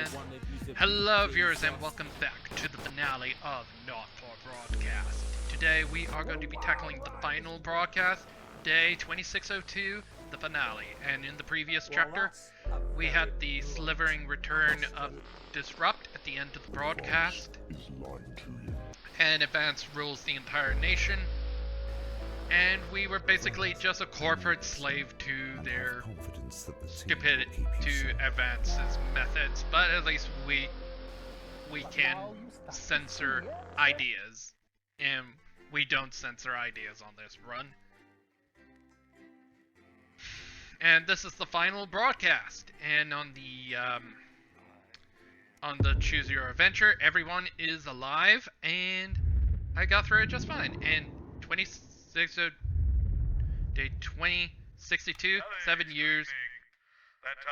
And hello viewers and welcome back to the finale of Not For Broadcast. Today we are going to be tackling the final broadcast, day 2602, the finale. And in the previous chapter, we had the slivering return of Disrupt at the end of the broadcast. And Advance rules the entire nation. And we were basically just a corporate slave to their stupidity, to Advance's methods. But at least we can censor ideas. And we don't censor ideas on this run. And this is the final broadcast. And on the Choose Your Adventure, everyone is alive, and I got through it just fine. And day 2062, 7 years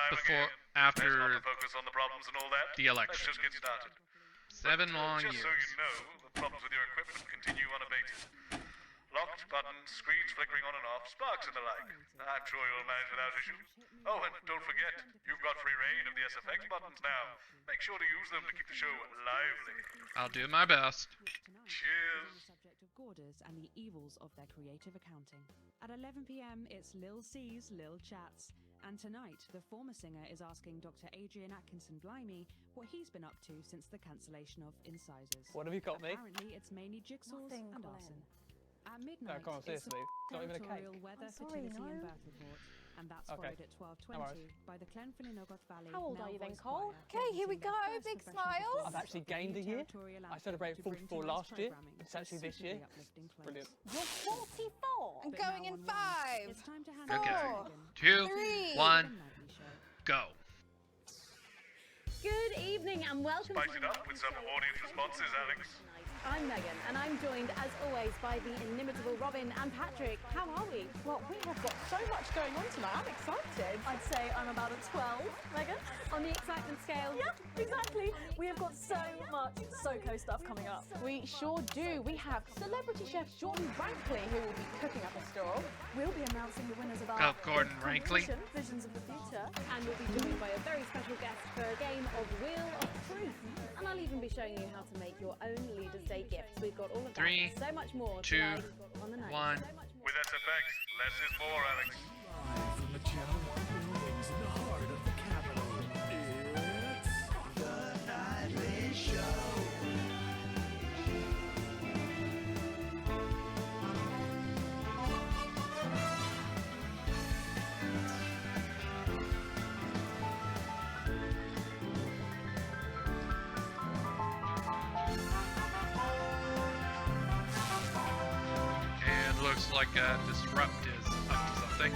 before, after the election. Let's just get started. 7 long Just years. so you know, the problems with your equipment continue unabated. Locked buttons, screens flickering on and off, sparks and the like. I'm sure you'll manage without issue. Oh, and don't forget, you've got free reign of the SFX buttons now. Make sure to use them to keep the show lively. I'll do my best. Cheers. Subject of Gorders and the evils of their creative accounting. At 11 p.m, it's Lil C's Lil Chats. And tonight, the former singer is asking Dr. Adrian Atkinson Blimey what he's been up to since the cancellation of Incisors. What have you got me? Apparently, it's mainly jigsaws Nothing, and Colin. arson. At midnight, come on, it's seriously. It's not even a territorial cake. weather, I'm sorry, fertility and no. birth report. And that's Okay. followed at No 12:20 worries. by the Glenfinnan-Ogott Valley How old are Male you then, Voice Cole? Choir, Okay, here we witnessing go, their first big professional smiles. performance I've actually of the gained a new year. territorial I anthem celebrated to bring 44 tonight's last year. programming It's to a actually this year. suitably uplifting close. Brilliant. You're 44. I'm But going now in on 5. It's time to hand Okay. over to Megan. 2, 3. 1, The Nightly Show. go. Good evening and welcome Spice to it up with some audience responses, Alex. I'm Megan and I'm joined as always by the inimitable Robin and Patrick. How are we? Well, we have got so much going on tonight. I'm excited. I'd say I'm about a 12, Megan, on the excitement scale. Yeah, exactly. We have got so much SoCo stuff coming up. We sure do. We have celebrity chef Jordan Rankley who will be cooking up a store. We'll be announcing the winners of our Go, Gordon Rankley. competition, Visions of the Future. And we'll be joined by a very special guest for a game of Wheel of Truth. And I'll even be showing you how to make your own Leaders' Day gifts. We've got all of that 3, and so much more 2, tonight on the night. 1. With SFX, less is more, Alex. From the channel buildings in the heart of the capital, it's the Nightly Show. And looks like Disrupt is up to something.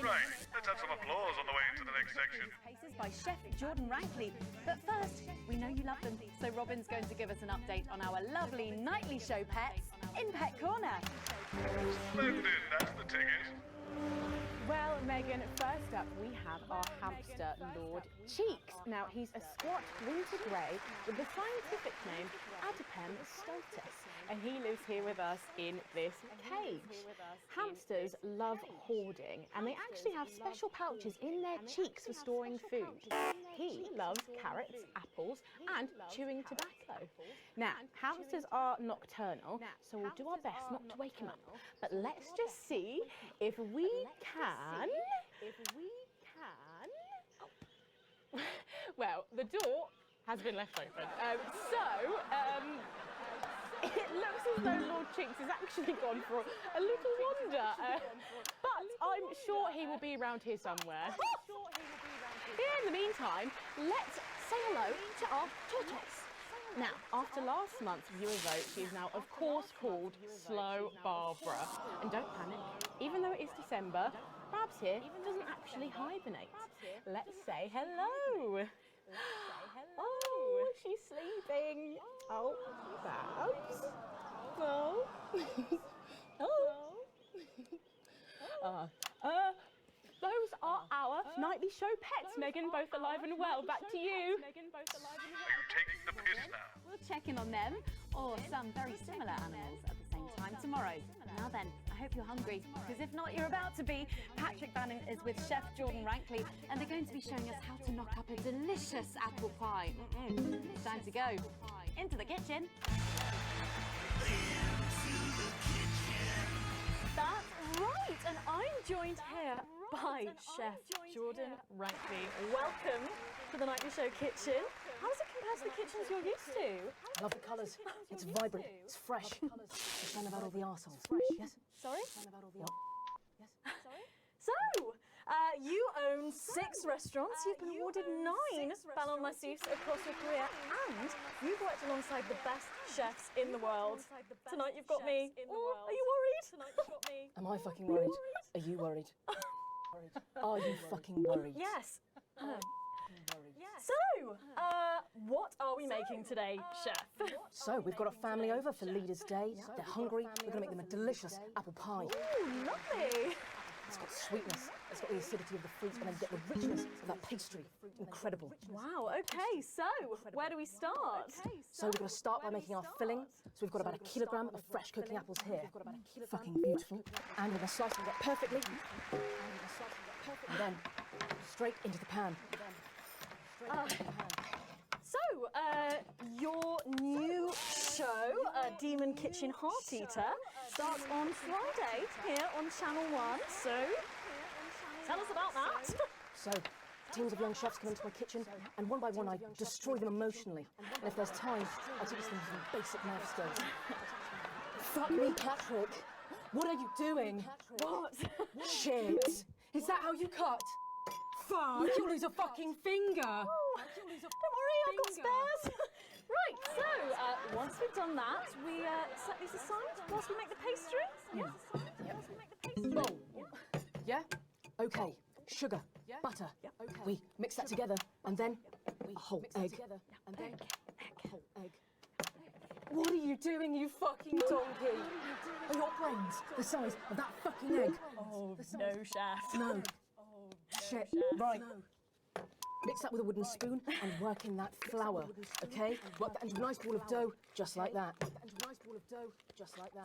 Right, let's have some applause on the way into the next section. Paces by Chef Jordan Rankley. But first, we know you love them, so Robin's going to give us an update on our lovely nightly show pets in Pet Corner. Splendid, that's the ticket. Well, Megan, first up we have our hamster, Lord Cheeks. Now, he's a squat winter grey with the scientific name Adipem stultus, and he lives here with us in this cage. Hamsters love hoarding, and they actually have special pouches in their cheeks for storing food. He loves carrots, apples, and chewing tobacco. Now, hamsters are nocturnal, so we'll do our best not to wake him up. But let's just see if we can. Well, the door has been left open. It looks as though Lord Cheeks has actually gone for a little wander. But I'm sure he will be around here somewhere. In the meantime, let's say hello to our tortoise. Now, after last month's viewer vote, she is now, of course, called Slow Barbara. And don't panic, even though it is December, Babs here doesn't actually hibernate. Let's say hello. Oh, she's sleeping. Oh, Babs. Oh. Those are our nightly show pets, Megan, both alive and well. Back to you. Are you taking the piss now? We'll check in on them, or some very similar animals at the same time tomorrow. Now then, I hope you're hungry, because if not, you're about to be. Patrick Bannon is with Chef Jordan Rankley, and they're going to be showing us how to knock up a delicious apple pie. It's time to go into the kitchen. That's right, and I'm joined here by Chef Jordan Rankley. Welcome to the Nightly Show kitchen. How does it compare to the kitchens you're used to? I love the colours. It's vibrant. It's fresh. It's fun about all the arseholes. Yes? Sorry? Fun about all the Yes? Sorry? So, you own 6 restaurants. You've been awarded 9 Ballon d'Or across your career, and you've worked alongside the best chefs in the world. Tonight you've got me. Oh, are you worried? Tonight you've got me. Am I fucking worried? Are you worried? Are you fucking worried? Yes. Worried. So, what are we making today, Chef? So, we've got a family over for Leaders' Day. They're hungry. We're going to make them a delicious apple pie. Ooh, lovely. It's got sweetness. It's got the acidity of the fruit, and then you get the richness of that pastry. Incredible. Wow, okay, so where do we start? So we're going to start by making our filling. So we've got about 1 kilogram of fresh cooking apples here. Fucking beautiful. And we're going to slice them up perfectly. And then straight into the pan. So, your new show, Demon Kitchen Heart Eater, starts on Friday here on Channel 1. So, tell us about that. So, teams of young chefs come into my kitchen, and one by one I destroy them emotionally. And if there's time, I teach them some basic knife skills. Fuck me, Patrick. What are you doing? What? Shit. Is that how you cut? Fuck, you'll lose a fucking finger. Don't worry, I've got spares. Right, so once we've done that, we set these aside whilst we make the pastry. Yeah? Okay. Sugar, butter. We mix that together, and then a whole egg. And then a whole egg. What are you doing, you fucking donkey? Are your brains the size of that fucking egg? Oh, no, Chef. No. Shit. Right. Mix that with a wooden spoon and work in that flour, okay? Work that into a nice ball of dough, just like that.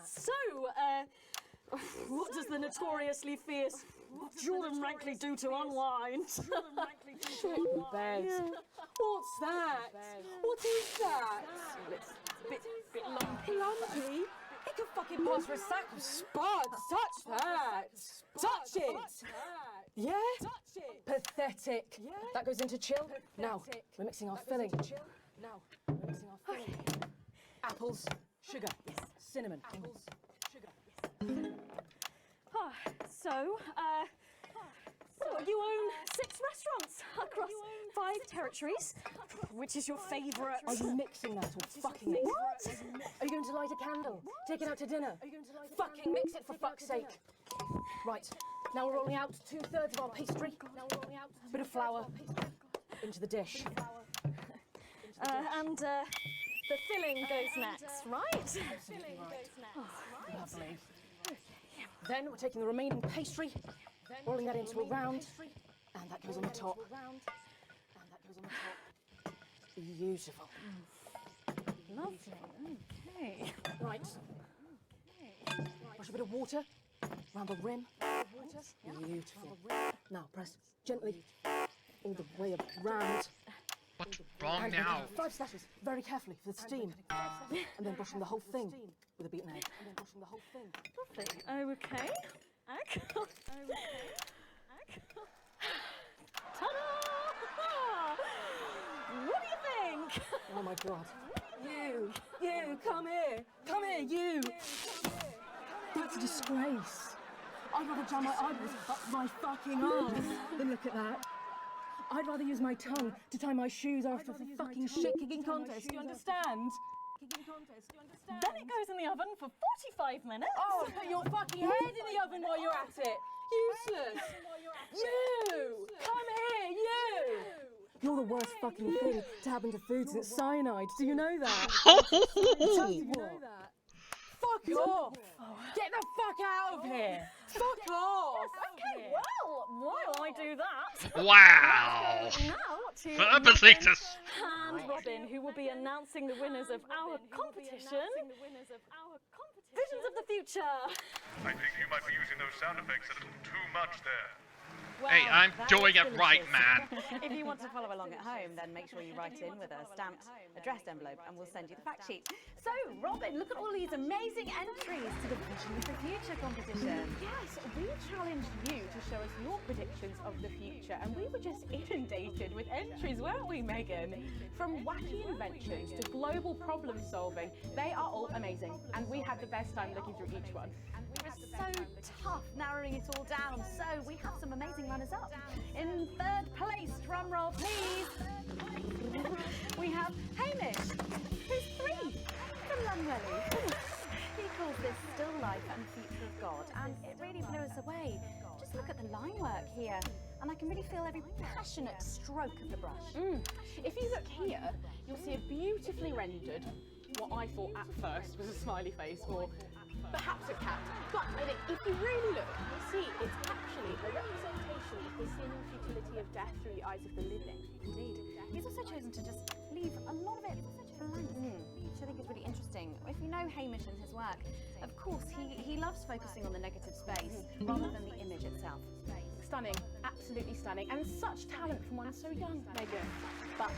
So, what does the notoriously fierce Jordan Rankley do to unwind? Shit in bed. What's that? What is that? Bit lumpy. Lumpy? It could fucking pass for a sack of spuds. Touch that. Touch it. Yeah? Pathetic. That goes into chill. Now, we're mixing our filling. Apples, sugar, cinnamon. Apples, sugar. So, you own 6 restaurants across 5 territories. Which is your favourite? Are you mixing that or fucking it? What? Are you going to light a candle? Take it out to dinner? Fucking mix it for fuck's sake. Right, now we're rolling out 2/3 of our pastry. Bit of flour into the dish. And the filling goes next, right? Lovely. Then we're taking the remaining pastry, rolling that into a round, and that goes on the top. Beautiful. Lovely, okay. Right. Brush a bit of water around the rim. Beautiful. Now press gently all the way around. What's wrong And now? 5 slashes, very carefully for the steam. And then brushing the whole thing with a beaten egg. Okay. Ta-da! What do you think? Oh my god. You, come here, you. That's a disgrace. I'd rather jam my eyeballs up my fucking arse than look at that. I'd rather use my tongue to tie my shoes after the fucking shit-kicking contest. Do you understand? Then it goes in the oven for 45 minutes. Oh, put your fucking head in the oven while you're at it. Useless. You! Come here, you! You're the worst fucking thing to happen to food since cyanide. Do you know that? Fuck off! Get the fuck out of here! Fuck off! Okay, well, while I do that, Wow! now to Fabulous. hand Robin Robin, who will be announcing the winners of our competition. Visions of the Future. I think you might be using those sound effects a little too much there. Hey, I'm doing it right, man. If you want to follow along at home, then make sure you write in with a stamped, addressed envelope and we'll send you the fact sheet. So, Robin, look at all these amazing entries to the Vision of the Future competition. Yes, we challenged you to show us your predictions of the future, and we were just inundated with entries, weren't we, Megan? From wacky inventions to global problem solving, they are all amazing, and we had the best time looking through each one. It was so tough narrowing it all down, so we have some amazing runners-up. In third place, drum roll please, we have Hamish, who's 3 from Lunwelly. He calls this Still Life and Future of God, and it really blew us away. Just look at the line work here, and I can really feel every passionate stroke of the brush. If you look here, you'll see a beautifully rendered, what I thought at first was a smiley face, or perhaps a cat. But I think if you really look, you'll see it's actually a representation of the sin and futility of death through the eyes of the living. Indeed. He's also chosen to just leave a lot of it blank, which I think is really interesting. If you know Hamish and his work, of course, he loves focusing on the negative space rather than the image itself. Stunning, absolutely stunning, and such talent from one so young, Megan. But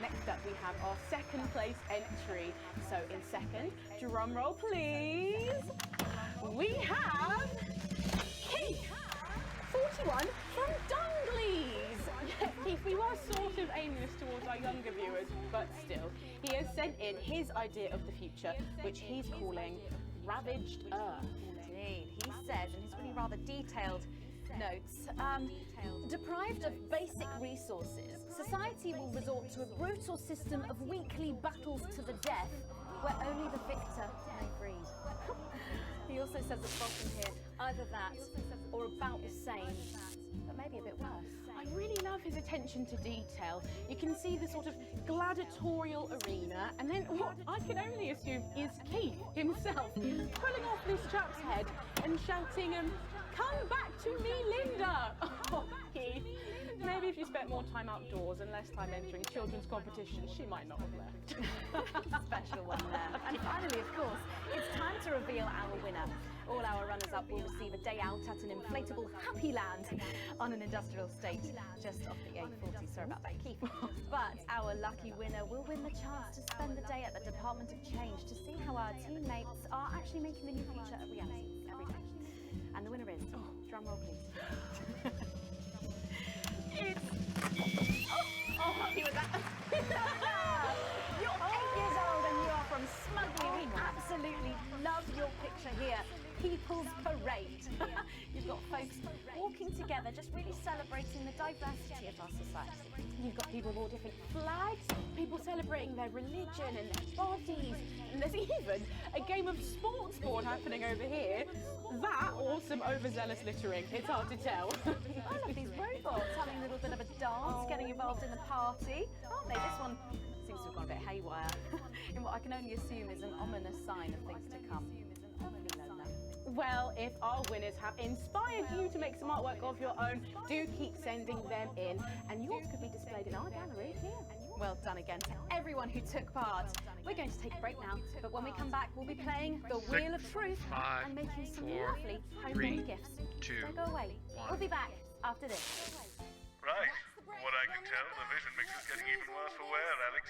next up we have our second place entry. So in second, drum roll please, we have Keith, 41 from Dungleys. Keith, we were sort of aiming this towards our younger viewers, but still, he has sent in his idea of the future, which he's calling Ravaged Earth. Indeed, he says in his really rather detailed notes, deprived of basic resources, society will resort to a brutal system of weekly battles to the death, where only the victor may breed. He also says at the bottom here, either that or about the same, but maybe a bit worse. I really love his attention to detail. You can see the sort of gladiatorial arena, and then what I can only assume is Keith himself pulling off this chap's head and shouting, "Come back to me, Linda!" Oh, Keith. Maybe if you spent more time outdoors and less time entering children's competitions, she might not have left. Special one there. And finally, of course, it's time to reveal our winner. All our runners-up will receive a day out at an inflatable Happy Land on an industrial estate just off the A40. Sorry about that, Keith. But our lucky winner will win the chance to spend the day at the Department of Change to see how our teammates are actually making the new future a reality every day. And the winner is, drum roll please. Oh, happy with that. You're 8 years old and you are from Smugly. We absolutely love your picture here. People's Parade. You've got folks walking together, just really celebrating the diversity of our society. You've got people with all different flags, people celebrating their religion and their bodies, and there's even a game of sports board happening over here. That or some overzealous littering, it's hard to tell. I love these robots having a little bit of a dance, getting involved in the party, aren't they? This one seems to have gone a bit haywire, in what I can only assume is an ominous sign of things to come. Well, if our winners have inspired you to make some artwork of your own, do keep sending them in, and yours could be displayed in our gallery here. Well done again to everyone who took part. We're going to take a break now, but when we come back, we'll be playing the Wheel of Truth five, and making some 4, lovely 3, homemade gifts. 2, Don't go away. 1. We'll be back after this. Right. From what I can tell, the vision mix is getting even worse for wear, Alex.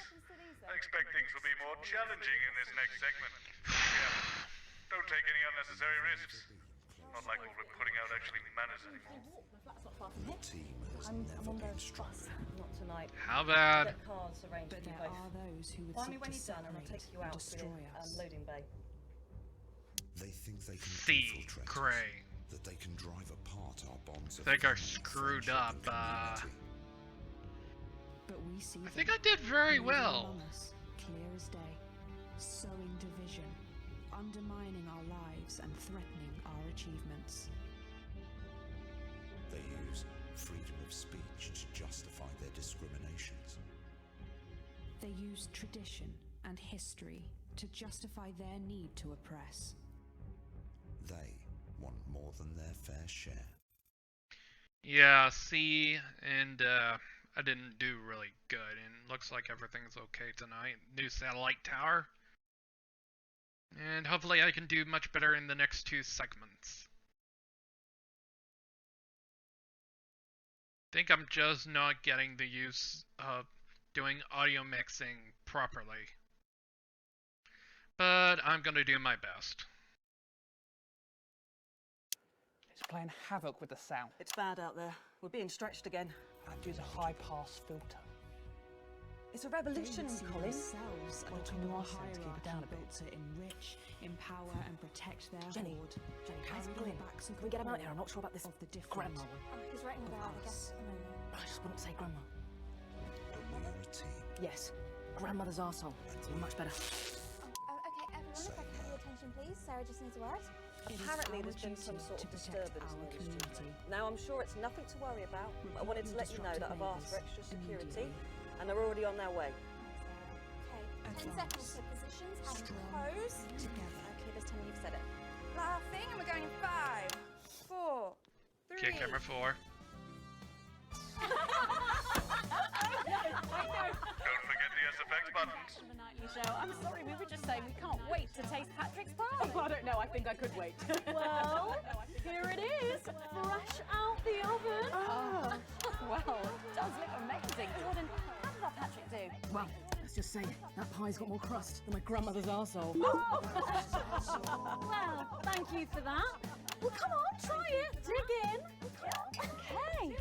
I expect things will be more challenging in this next segment. Yeah. Don't take any unnecessary risks. Not like what we're putting out actually matters anymore. The team has I'm never on been the stronger. bus. Not tonight. How bad? That can't arrange But to do there both. are those who would Find me seek when to you're done and I'll separate take you and out to destroy the us. loading bay. They think they can The infiltrate us, Gray. that they can drive apart our bonds of I think I family, screwed friendship, up, and community. But we see I think them I did very moving well. among us, clear as day, sowing division, undermining our lives and threatening our achievements. They use freedom of speech to justify their discriminations. They use tradition and history to justify their need to oppress. They want more than their fair share. Yeah, see, and I didn't do really good. And looks like everything's okay tonight. New satellite tower. And hopefully I can do much better in the next 2 segments. Think I'm just not getting the use of doing audio mixing properly. But I'm gonna do my best. It's playing havoc with the sound. It's bad out there. We're being stretched again. I'd use a high-pass filter. It's a revolution, They see Colin. themselves at Well, the can top you of ask a them to keep it down a hierarchy bit? built to enrich, empower, and protect their Jenny, horde. Jenny, how's it Carrying going? the backs and Can we get him out here? I'm control not sure about this of the different. grandma one. Oh, he's writing it out, I guess. A moment. I just wouldn't say grandma. But we're a team. Yes, grandmother's arsehole. Much better. Oh, okay, everyone, if I can have your attention, please. Sarah just needs a word. It is Apparently our there's been some duty sort to of protect disturbance our near this community. studio. Now I'm sure it's nothing to worry about, but I wanted to let you know that I've asked for extra security Immediately. and they're already on their way. Okay, 10 seconds to positions and pose. Together. Okay, this time you've said it. Laughing, and we're going in 5, 4, 3. Okay, camera 4. Don't forget the SFX buttons. The nightly show. I'm sorry, we were just saying we can't wait to taste Patrick's pie. Oh, I don't know. I think I could wait. Well, here it is, fresh out the oven. Oh, well, it does look amazing. Jordan, how did our Patrick do? Well, let's just say that pie's got more crust than my grandmother's arsehole. Well, thank you for that. Well, come on, try it. Dig in. Okay.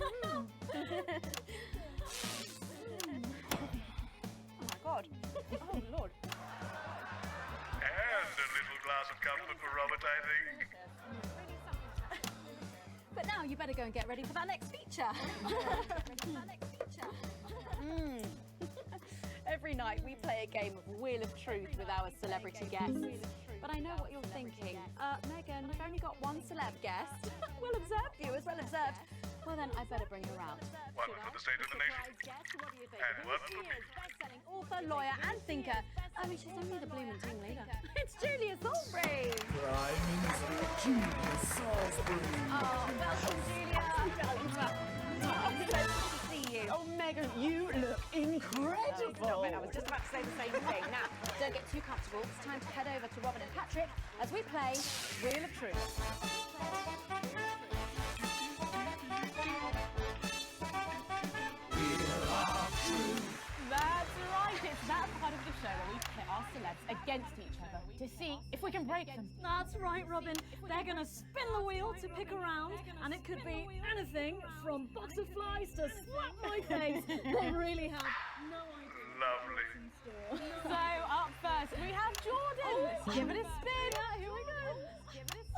Oh my God. Oh Lord. And a little glass of comfort for Robert, I think. But now you better go and get ready for that next feature. Every night we play a game of Wheel of Truth with our celebrity guests. But I know what you're thinking. Megan, we've only got one celeb guest. Well observed, viewers, well observed. Well then, I better bring her out. One for the state of the nation. What do you think? And one for me. Best-selling author, lawyer, and thinker. I mean, she's only the blooming team leader. It's Julia Salisbury. Prime Minister Julia Salisbury. Oh, welcome, Julia. Pleasure to see you. Oh, Megan, you look incredible. No, man, I was just about to say the same thing. Now, Don't get too comfortable. It's time to head over to Robin and Patrick as we play Wheel of Truth. That's right, it's that part of the show where we pit our celebs against each other to see if we can break them. That's right, Robin. They're gonna spin the wheel to pick a round, and it could be anything from box of flies to slap my face. They really have no idea. Lovely. So, up first, we have Jordan. Let's give it a spin. Yeah, here we go. Give it a spin.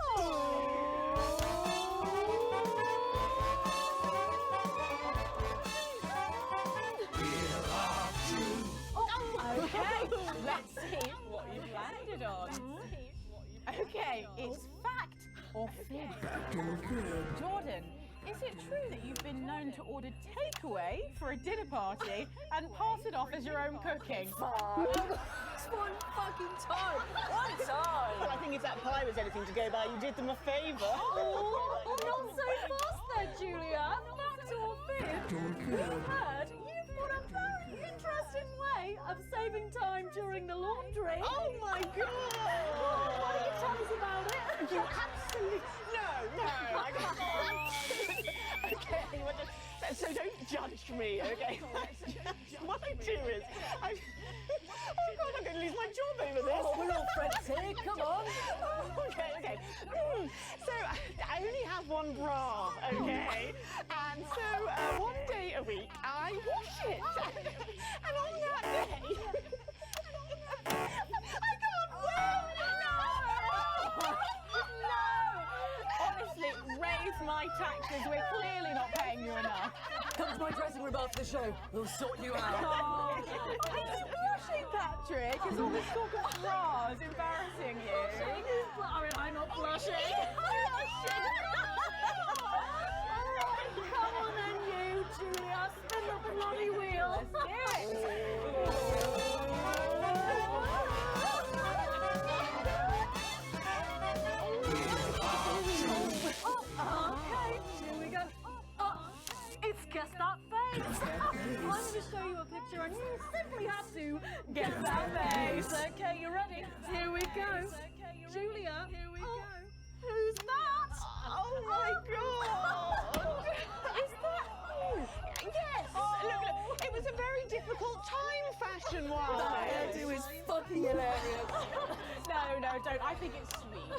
Okay, let's see what you've landed on. Okay, it's fact or fib. Jordan, is it true that you've been known to order takeaway for a dinner party and pass it off as your own cooking? It's one fucking time. One time. Well, I think if that pie was anything to go by, you did them a favour. Oh, not so fast there, Julia. Fact or fib? We've heard you've got a very interesting way of saving time during the laundry. Oh my God! Why don't you tell us about it? You absolutely no, I can't. Okay, well, so don't judge me, okay? What I do is, oh God, I'm going to lose my job over this. Oh, we're all friends here. Come on. Okay. So I only have one bra, okay? And so one day a week I wash it. And on that day, I can't wear it. No! Honestly, raise my taxes. We're clearly not paying you enough. Come to my dressing room after the show. We'll sort you out. Oh, he's blushing, Patrick. Is all this talk of bras embarrassing you? I'm not blushing. Come on then, you, Julia. Spin the bloody wheel. Let's do it. Okay, here we go. Guess that face. I'm going to show you a picture and you simply have to guess that face. Okay, you ready? Here we go. Julia. Here we go. Who's that? Oh my god! Is that you? Yes! Look, it was a very difficult time fashion-wise. That hairdo is fucking hilarious. No, don't. I think it's sweet.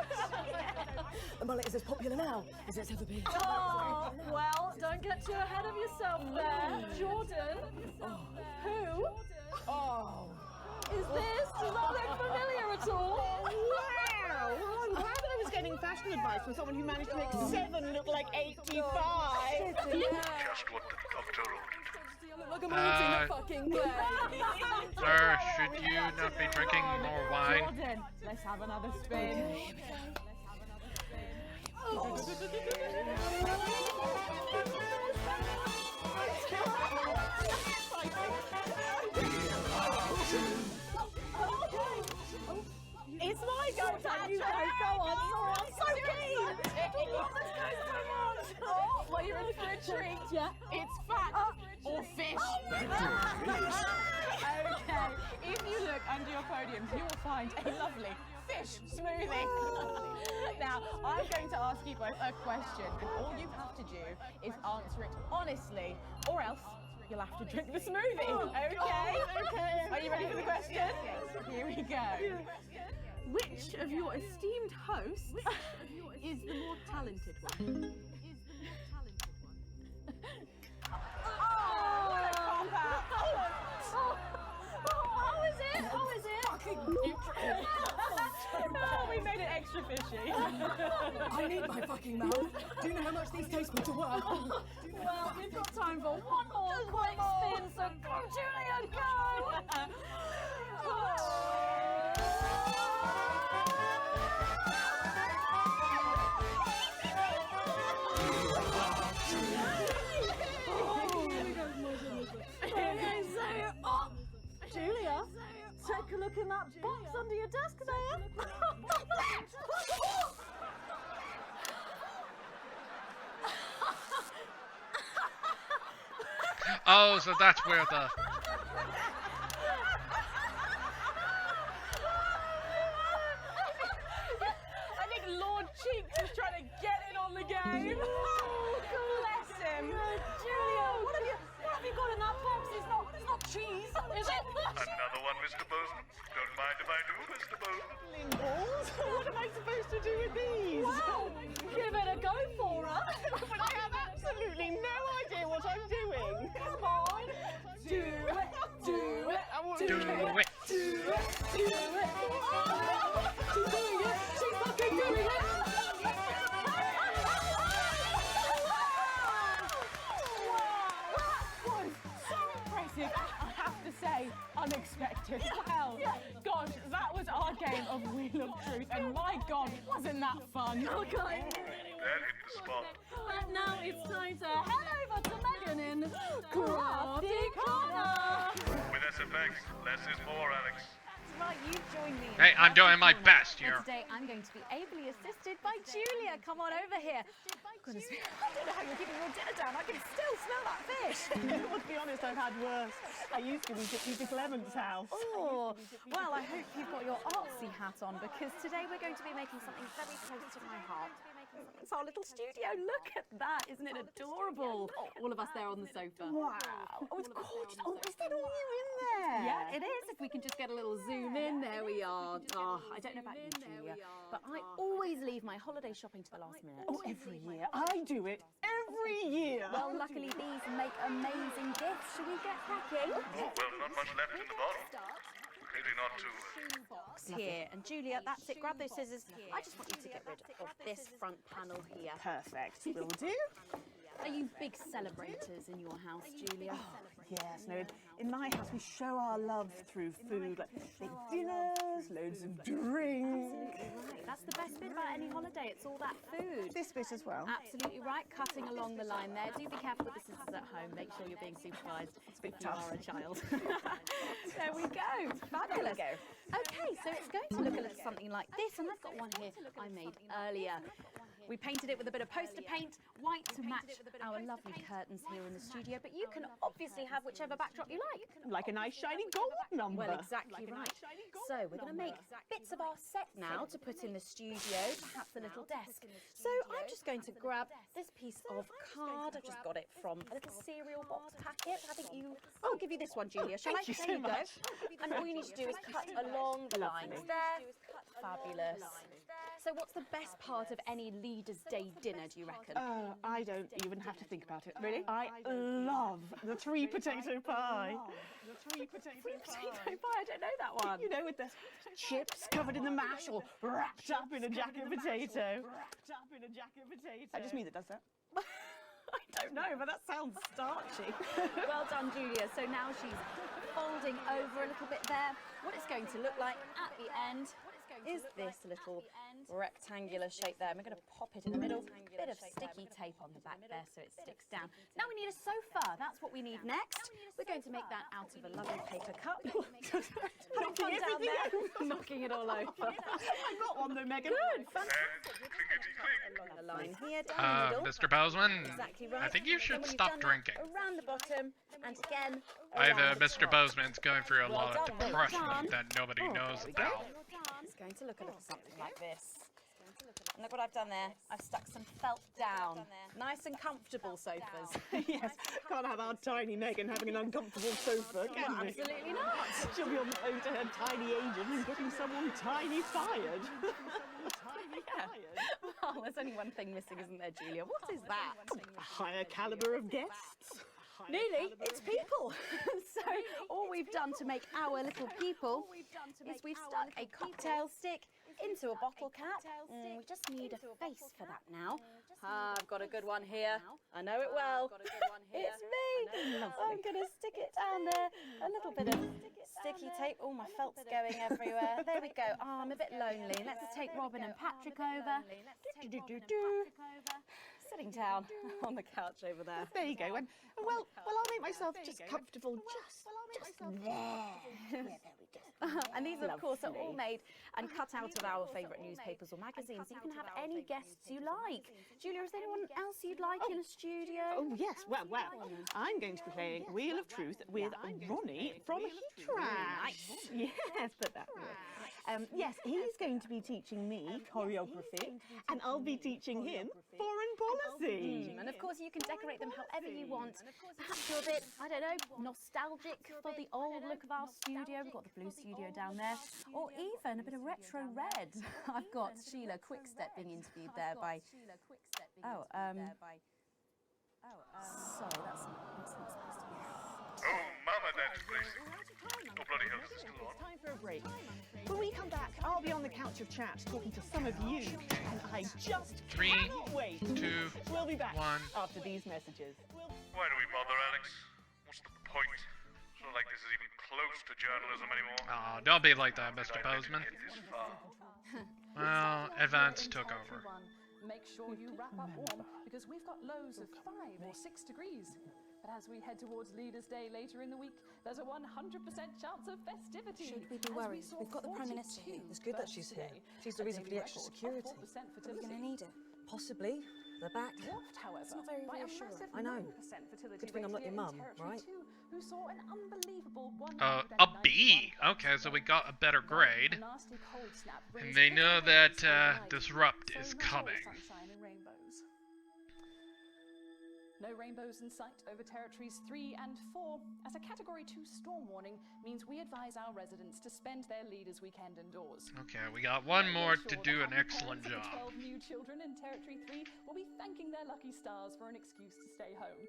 The mullet is as popular now as it's ever been. Oh, well, don't get too ahead of yourself there. Jordan, who Oh. is this? Does that look familiar at all? Wow! Well, I'm glad that I was getting fashion advice from someone who managed to make 7 look like 85. Just what the doctor ordered. Look like I'm in a fucking play. Sir, should you not be drinking more wine? Jordan, let's have another spin. It's my go, Dad. You go on. Oh, I'm so keen. Let's go so much. Oh, well, you're in for a treat. Yeah. It's fat or fish. Okay, if you look under your podiums, you will find a lovely fish smoothie. Now, I'm going to ask you both a question, and all you have to do is answer it honestly, or else you'll have to drink the smoothie. Okay? Okay. Are you ready for the question? Here we go. Which of your esteemed hosts is the more talented one? How is it? Fucking Oh, we made it extra fishy. I need my fucking mouth. Do you know how much these taste me to work? Well, we've got time for one more quick spin, so go, Julia, go! Julia, take a look in that box under your desk there. Oh, so that's where the... I think Lord Cheeks is trying to get in on the game. Bless him. Julia, what have you got in that box? It's not cheese, is it? Another one, Mr. Bozeman. Don't mind if I do, Mr. Bozeman. Balls? What am I supposed to do with these? Well, give it a go for her. But I have absolutely no idea what I'm doing. Come on. Do it. Do it. I want Do to it. Do it. Do it. Oh, she's doing it. She's fucking doing it. That was so impressive. I have to say, unexpected. Well, gosh, that was our game of Wheel of Truth, and my God, wasn't that fun? Okay. That hit the spot. And now it's time to head over to Megan in Crafty Corner. With SFX, less is more, Alex. That's right, you've joined me. in Hey, I'm Crafty doing my Corner, best where here. Today I'm going to be ably assisted by Julia. Come on over here. Goodness me, I don't know how you're keeping your dinner down. I can still smell that fish. Well, to be honest, I've had worse. I used to be Peter Clement's house. Oh, well, I hope you've got your artsy hat on because today we're going to be making something very close to my heart. It's our little studio. Look at that. Isn't it adorable? All of us there on the sofa. Wow. Oh, it's gorgeous. Oh, is that all you in there? Yeah, it is. If we can just get a little zoom in, there we are. Oh, I don't know about you, Julia, but I always leave my holiday shopping to the last minute. Oh, every year. I do it every year. Well, luckily these make amazing gifts. Should we get cracking? Oh, well, not much left in the bottle. Maybe not too... Box here, and Julia, that's it. Grab those scissors. I just want you to get rid of this front panel here. Perfect. Will do. Are you big celebrators in your house, Julia? Yes, no, in my house we show our love through food, like big dinners, loads of drink. Right, that's the best bit about any holiday. It's all that food. This bit as well. Absolutely right. Cutting along the line there. Do be careful with the scissors at home. Make sure you're being supervised if you are a child. There we go. Fabulous. There we Okay, so it's going to look a little something like this, and I've got one here I made earlier. We painted it with a bit of poster paint, white to match our lovely curtains here in the studio, but you can obviously have whichever backdrop you like. Like a nice shiny gold number. Well, exactly right. So we're going to make bits of our set now to put in the studio, perhaps a little desk. So I'm just going to grab this piece of card. I've just got it from a little cereal box packet. I think I'll give you this one, Julia, shall I? Thank you There so you go. much. And all you need to do is cut along the lines there. Fabulous. So what's the best part of any Leaders' Day dinner, do you reckon? I don't even have to think about it. Really? I love the 3 potato pie. The 3 potato pie. I don't know that one. You know, with the chips covered in the mash or wrapped up in a jacket potato. Wrapped up in a jacket potato. That just me that does that. I don't know, but that sounds starchy. Well done, Julia. So now she's folding over a little bit there. What it's going to look like at the end is this little rectangular shape there. And we're going to pop it in the middle. Bit of sticky tape on the back there so it sticks down. Now we need a sofa. That's what we need next. We're going to make that out of a lovely paper cup. Have fun down there, knocking it all over. I got one though, Megan. Good, And fantastic. clickety-click. Along the line here, down the middle. Mr. Bozeman, Exactly right. I think you Then should when you've stop done that, drinking. around the bottom, and again. Either around the Mr. top. Bozeman's going through a Well lot of done, well depression done. that nobody knows There we go. about. It's going to look a little something like this. And look what I've done there. I've stuck some felt down. Nice and comfortable sofas. Yes, can't have our tiny Megan having an uncomfortable sofa, can Well, we? absolutely not. She'll be on the phone to her tiny agent and getting someone tiny fired. Well, there's only one thing missing, isn't there, Julia? What is that? A higher caliber of guests. Nearly, it's people. So all we've done to make our little people is we've stuck a cocktail stick into a bottle cap. We just need a face for that now. I've got a good one here. I know it well. It's me. I'm going to stick it down there. A little bit of sticky tape. Oh, my felt's going everywhere. There we go. Oh, I'm a bit lonely. Let's take Robin and Patrick over. Sitting down on the couch over there. There you go. And well, I'll make myself just comfortable. Just there. And these, of course, are all made and cut out of our favourite newspapers or magazines. You can have any guests you like. Julia, is there anyone else you'd like in a studio? Oh, yes. Well, I'm going to be playing Wheel of Truth with Ronnie from Heat Trash. Yes, but that will. Yes, he's going to be teaching me choreography, and I'll be teaching him foreign policy. And of course, you can decorate them however you want. Perhaps you're a bit, I don't know, nostalgic for the old look of our studio. We've got the blue studio down there, or even a bit of retro red. I've got Sheila Quickstep being interviewed there by. Sorry, that's not supposed to be. Oh, mama, that's crazy. Oh, bloody hell, is this still on? Time for a break. When we come back, I'll be on the couch of chat talking to some of you, and I just cannot wait. 2, We'll be back 1. after these messages. Why do we bother, Alex? What's the point? It's not like this is even close to journalism anymore. Oh, don't be like that, Mr. Bozeman. Get this far. Well, events took over. Make sure you wrap up warm because we've got lows of 5 or 6 degrees. But as we head towards Leaders' Day later in the week, there's a 100% chance of festivity. Should we be worried? We've got the Prime Minister here. It's good that she's here. She's the reason for the extra security. Are we going to need it? Possibly. They're back. Dwarfed, however, It's not very by a reassuring. massive I know. 9% fertility Good thing I'm rate not your here in mum, Territory right? 2, who saw an unbelievable A B. Okay, so we got a better grade. nasty cold snap And brings they know bitter that winds to the night, Disrupt so is not all coming. sunshine and rainbows. No rainbows in sight over territories 3 and 4, as a Category 2 storm warning means we advise our residents to spend their Leaders' Weekend indoors. Okay, we got one more to do an excellent The job. 12 new children in Territory 3 will be thanking their lucky stars for an excuse to stay home.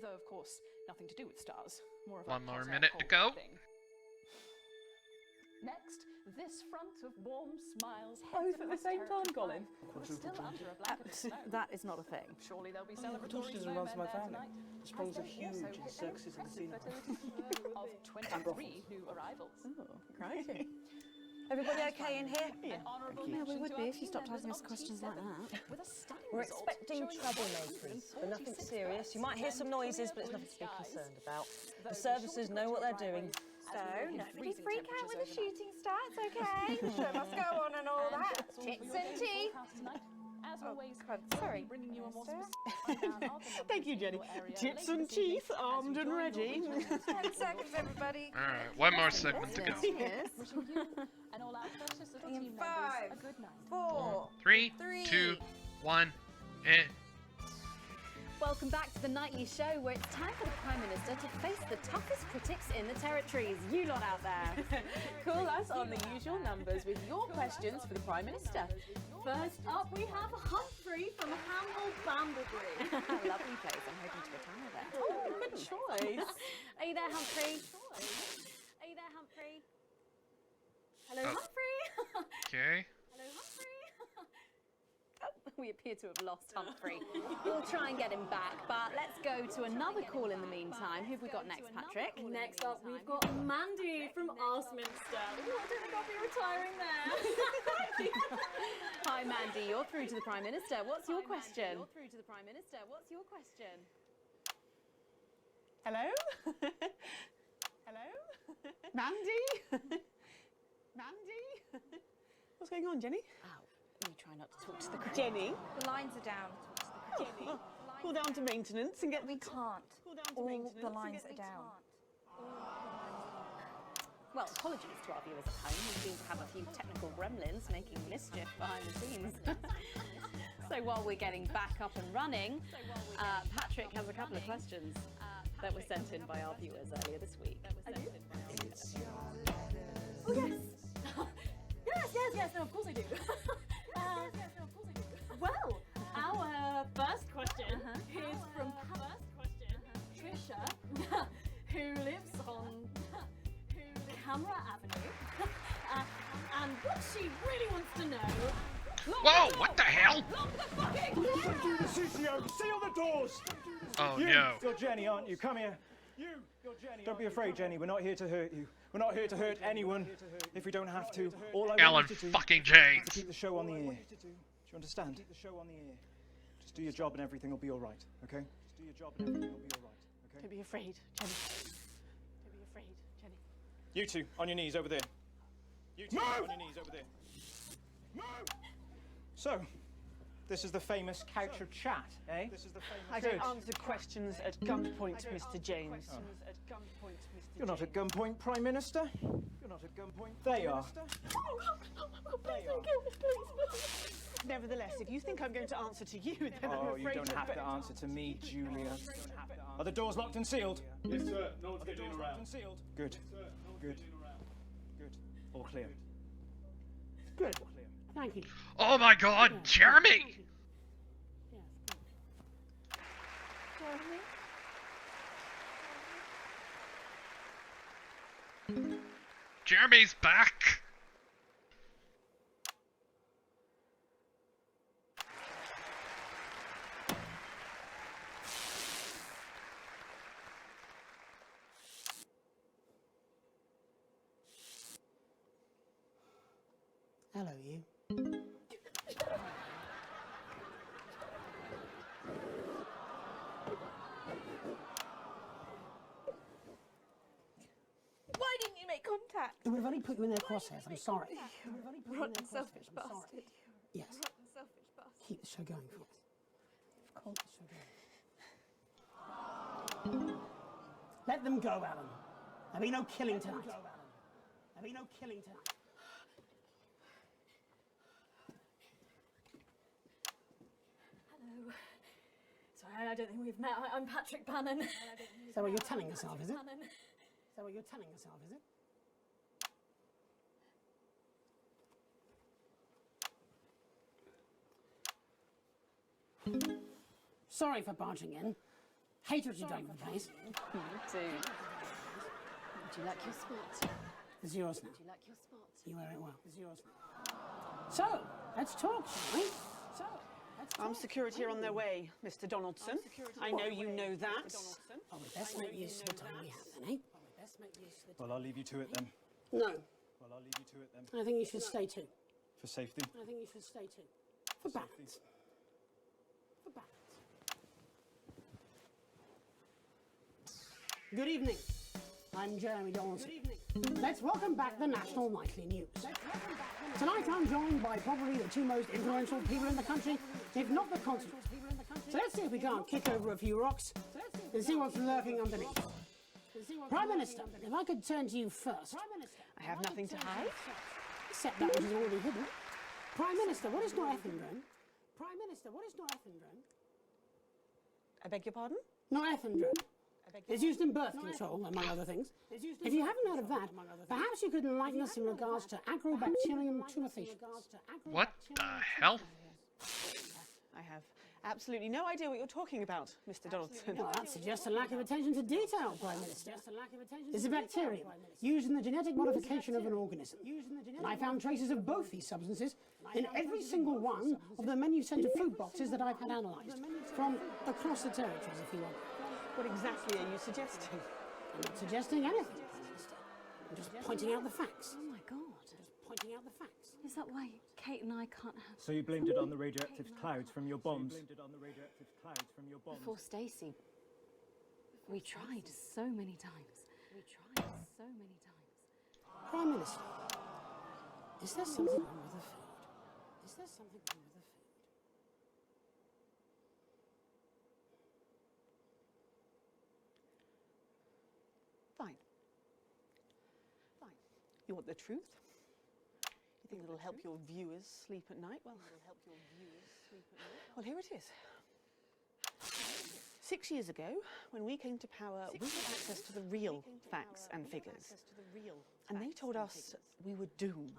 Though, of course, nothing to do with stars. More of a One more hot air minute to cold go. thing. Next, this front of warm smiles Both heads at the across same time, Territory Colin? 5, but still under a blanket of snow. That is not a thing. Surely there'll be I thought celebratory she doesn't run to snowmen my there family. tonight. The springs as are they huge also in hit circuses an and casinos. impressive of 23 new arrivals. Crikey. Everybody okay in here? An honourable Yeah, we mention would to be our if you key stopped members asking us of questions like T7, that. with a stunning We're result expecting showing troublemakers, but nothing 146 serious. You might hear some and noises, but it's clear nothing to blue be skies. concerned about. Though The be services sure to know what they're driveways doing. as So, we will hit nobody freezing freak out when the temperatures overnight. shooting starts, okay? The show must go on and all that. That's all for Tits your and daily tea. forecast tonight. As always, sorry, bringing you a more Minister. specific rundown of the numbers Thank you, in Jenny. your area Tits later and this evening teeth, as armed you and join ready. your regional 10 seconds, everybody. Alright, one more segment to go. Wishing you and all our precious little In team members 5, a good night. 4, 3, 3. 2, 1, and Welcome back to the Nightly Show, where it's time for the Prime Minister to face the toughest critics in the territories. You lot out there. Call us on the usual numbers with your questions for the Prime Minister. First up, we have Humphrey from Hamble Bamblebury. Lovely place. I'm hoping to retire there. Oh, good choice. Are you there, Humphrey? Are you there, Humphrey? Hello, Oh. Humphrey. okay. Hello, Humphrey. We appear to have lost Humphrey. We'll try and get him back, but let's go to another call in the meantime. Who've we got next, Patrick? Next up, we've got Mandy from Arsminster. Ooh, I don't think I'll be retiring there. Hi, Mandy. You're through to the Prime Minister. What's your question? You're through to the Prime Minister. What's your question? Hello? Hello? Mandy? Mandy? What's going on, Jenny? Oh, you try not to talk to the crowd. Jenny? The lines are down. Jenny? Call down to maintenance and get... We can't. Call down to All maintenance the and lines get are me- down. Well, apologies to our viewers at home. We seem to have a few technical gremlins making mischief behind the scenes. So while we're getting back up and running, Patrick has a couple of questions that were sent in by our viewers earlier this week. Oh, yes. yes, no, of course I do. Well, our first question is from Trisha, who lives on Camera Avenue. And what she really wants to know... Whoa, what the hell? Don't do the CCO! Seal the doors! Oh You, no. you're Jenny, aren't you? Come here. You're Jenny. Don't be afraid, Jenny. We're not here to hurt you. We're not here to hurt anyone if we don't have to. All I Alan want you to do fucking is James. to keep the show on the air. Do you understand? Keep the show on the air. Just do your job and everything will be all right, okay? Just do your job and everything will be all right, okay? Don't be afraid, Jenny. Don't be afraid, Jenny. You two, on your knees over there. You two, on your knees over there. So, this is the famous couch of chat, eh? This is the famous. I don't answer questions at gunpoint, Mr. James. You're not at gunpoint, Prime Minister. You're not at gunpoint. They are. Nevertheless, if you think I'm going to answer to you, then I'm Oh, afraid you don't have to answer to me, Julia. Are the doors locked and sealed? Yes, sir. No one's getting Doors locked and sealed. Good. Good. Good. All clear. Good. Thank you. Oh my god, Jeremy! Jeremy's back! Hello, you. Why didn't you make contact? We've only put you in their crosshairs, I'm sorry. Rotten selfish bastard. Yes. Rotten selfish bastard. Keep the show going for us. Keep the show going. Let them go, Alan. There'll be no killing tonight. There'll be no killing tonight. Hello. Sorry, I don't think we've met. I'm Patrick Bannon. Is that what you're telling yourself, is it? Bannon. Is that what you're telling yourself, is it? Sorry for barging in. Hate what you've done with the place. Me too. Would you like your spot? It's yours now. Would you like your spot? You wear it well. It's yours now. So, let's talk, shall we? So, let's talk. Armed security are on their way, Mr. Donaldson. I know you know that. Oh, we best make use of the time we have then, eh? Oh, we best make use of the time. Well, I'll leave you to it then. No, Well, I'll leave you to it then. I think you should stay too. For safety. I think you should stay too. For balance. For balance. Good evening. I'm Jeremy Donaldson. Good evening. Let's welcome back the National Nightly News. Let's welcome back the Tonight I'm joined by probably the two most influential people in the country, if not the continent. So let's see if we can't kick over a few rocks and see what's lurking underneath. Prime Minister, if I could turn to you first. I have nothing to hide. Except that which is already hidden. Prime Minister, what is norethindrone? Prime Minister, what is norethindrone? I beg your pardon? Norethindrone. It's used in birth control, among other things. If you haven't heard of that, perhaps you could enlighten us in regards to Agrobacterium tumefaciens. What the hell? I have absolutely no idea what you're talking about, Mr. Donaldson. Well, that suggests a lack of attention to detail, Prime Minister. It's a bacterium used in the genetic modification of an organism. And I found traces of both these substances in every single one of the menu-centered food boxes that I've had analysed, from across the territories, if you want. What exactly are you suggesting? I'm not suggesting anything, Prime Minister. I'm just pointing out the facts. Oh my God. Just pointing out the facts. Is that why Kate and I can't have... So you blamed it on the radioactive clouds from your bombs? Before Stacey. We tried so many times. Prime Minister, is there something wrong with the food? Is there something wrong with the food? Fine. You want the truth? You think it'll help your viewers sleep at night? Well, here it is. 6 years ago, when we came to power, we had access to the real facts and figures. And they told us we were doomed.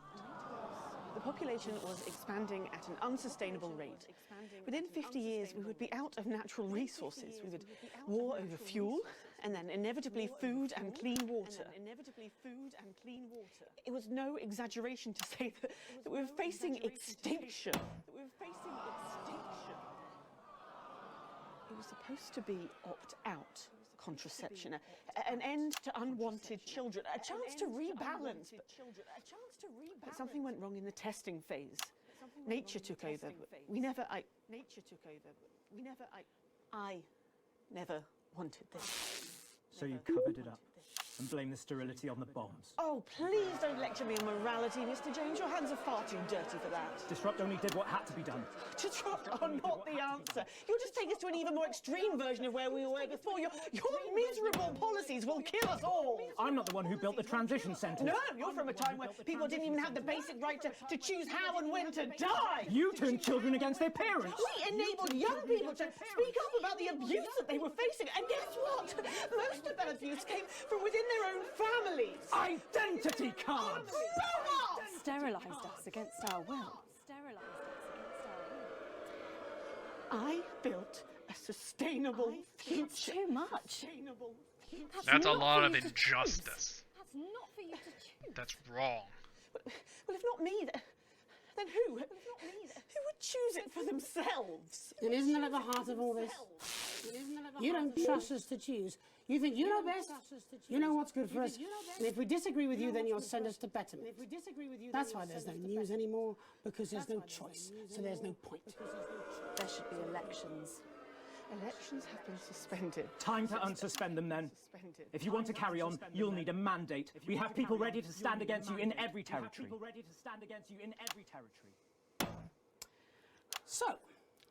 The population was expanding at an unsustainable rate. Within 50 years, we would be out of natural resources. We would war over fuel, and then inevitably food and clean water. It was no exaggeration to say that we were facing extinction. It was supposed to be opt-out contraception, an end to unwanted children, a chance to rebalance. But something went wrong in the testing phase. Nature took over. I never wanted this. So you covered it up and blamed the sterility on the bombs. Oh, please don't lecture me on morality, Mr. James. Your hands are far too dirty for that. Disrupt only did what had to be done. Disrupt are not the answer. You'll just take us to an even more extreme version of where we were before. Your miserable policies will kill us all. I'm not the one who built the transition centres. No, you're from a time where people didn't even have the basic right to choose how and when to die. You turned children against their parents. We enabled young people to speak up about the abuse that they were facing. And guess what? Most of that abuse came from within their own families. Identity cards! Sterilised us against our will. I built a sustainable future. That's too much. That's a not lot for of you to injustice. That's not for you to choose. That's wrong. Well, if not me, then who? Who would choose it for themselves? And isn't that at the heart of all this? You don't trust us to choose. You think you know best, you know what's good for us, and if we disagree with you, then you'll send us to betterment. That's why there's no news anymore, because there's no choice, so there's no point. There should be elections. Elections have been suspended. Time to unsuspend them then. If you want to carry on, you'll need a mandate. We have people ready to stand against you in every territory. So,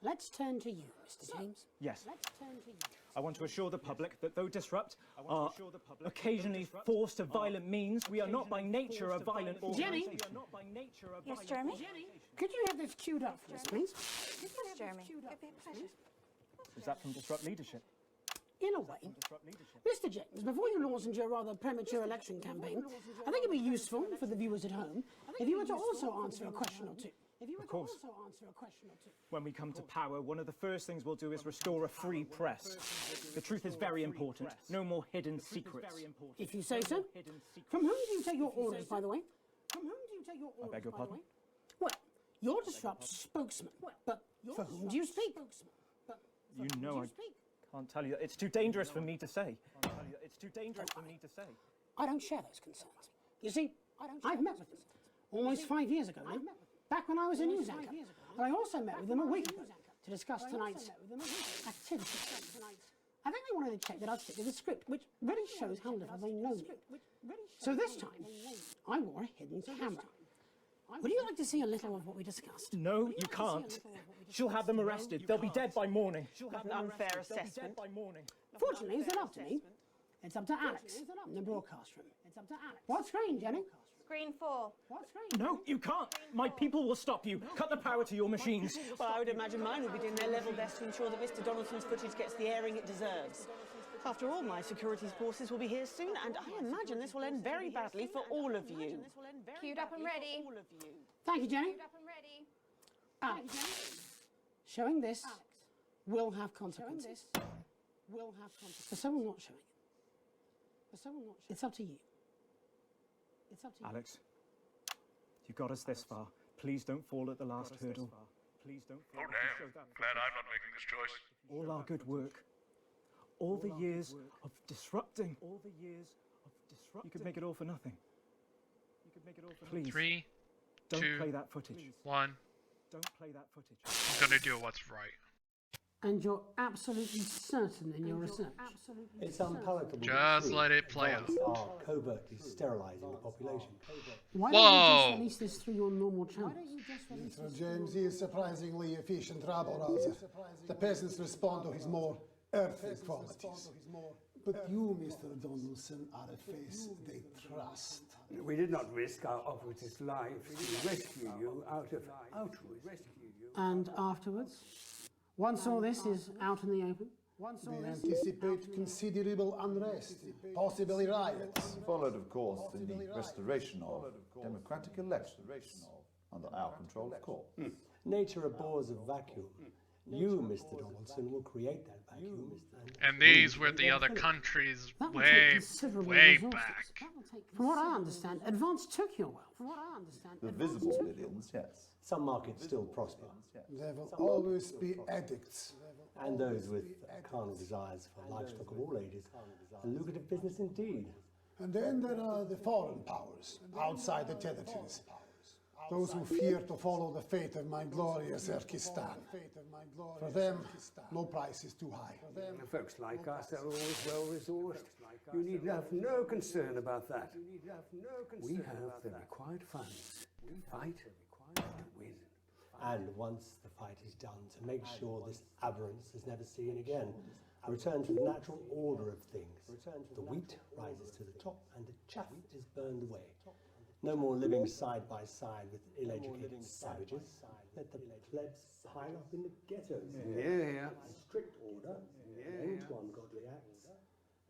let's turn to you, Mr. James. Yes. Let's turn to you. I want to assure the public that though Disrupt are occasionally forced to violent means, we are not by nature a violent organisation. Yes, Jeremy? Could you have this queued up for us, please? Yes, Jeremy. It'd be a pleasure. Is that from Disrupt leadership? In a way. Mr. James, before you launch into your rather premature election campaign, I think it'd be useful for the viewers at home if you were to also answer a question or two. Of course. When we come to power, one of the first things we'll do is restore a free press. The truth is very important. No more hidden secrets. If you say so. From whom do you take your orders, by the way? I beg your pardon? Well, you're Disrupt's spokesman, but for whom do you speak? You know I can't tell you. It's too dangerous for me to say. I don't share those concerns. You see, I've met with them almost 5 years ago now, back when I was a news anchor. And I also met with them a week ago to discuss tonight's activity. I think they wanted to check that I'd stick to the script, which really shows how little they know me. So this time, I wore a hidden camera. Would you like to see a little of what we discussed? No, you can't. She'll have them arrested. They'll be dead by morning. An unfair assessment. Fortunately, it's not up to me. It's up to Alex in the broadcast room. What screen, Jenny? Screen 4. What screen? No, you can't. My people will stop you. Cut the power to your machines. Well, I would imagine mine will be doing their level best to ensure that Mr. Donaldson's footage gets the airing it deserves. After all, my security forces will be here soon, and I imagine this will end very badly for all of you. Queued up and ready. Thank you, Jenny. Queued up and ready. Alex, showing this will have consequences. For someone not showing it. It's up to you. Alex, you got us this far. Please don't fall at the last hurdle. Please don't fall. Oh, damn. Glad I'm not making this choice. All our good work. All the years of disrupting. You could make it all for nothing. Please. 3, Don't 2, play that footage. 1. Don't play that footage. I'm gonna do what's right. And you're absolutely certain in your research. It's unpalatable. Just let it play out. Are covertly sterilising the population. Why don't you just release this through your normal channels? Mr. James is surprisingly efficient rabble-rouser. The peasants respond to his more earthly qualities. But you, Mr. Donaldson, are a face they trust. We did not risk our operative's lives to rescue you out of altruism. And afterwards? Once all this is out in the open? We anticipate considerable unrest, possibly riots. Followed, of course, in the restoration of democratic elections under our control, of course. Nature abhors a vacuum. You, Mr. Donaldson, will create that vacuum. And these were the other countries way back. From what I understand, Advance took your wealth. The visible billions, yes. Some markets still prosper. There will always be addicts. And those with carnal desires for livestock of all ages. A lucrative business indeed. And then there are the foreign powers, outside the territories. Those who fear to follow the fate of my glorious Erkistan. For them, no price is too high. Folks like us are always well-resourced. You need have no concern about that. We have the required funds to fight and to win. And once the fight is done, to make sure this aberrance is never seen again. A return to the natural order of things. The wheat rises to the top and the chaff is burned away. No more living side by side with ill-educated savages. Let the plebs pile up in the ghettos. Yeah. Strict order, end to ungodly acts.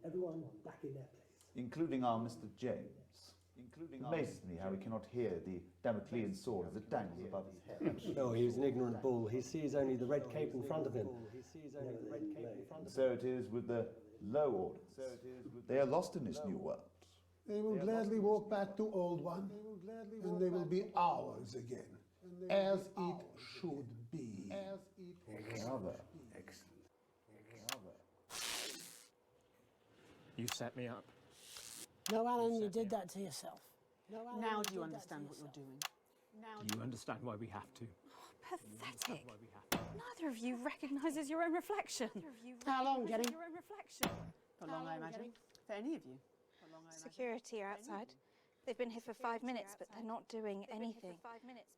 Everyone back in their place. Including our Mr. James. It amazes me how he cannot hear the Damoclean sword as it dangles above his head. Oh, he's an ignorant bull. He sees only the red cape in front of him. So it is with the low orders. They are lost in this new world. They will gladly walk back to Old One, and they will be ours again, as it should be. Rather. You set me up. No, Alan, you did that to yourself. Now do you understand what you're doing? You understand why we have to. Pathetic. Neither of you recognises your own reflection. How long, Jenny? For long, I imagine. For any of you. Security are outside. They've been here for 5 minutes, but they're not doing anything.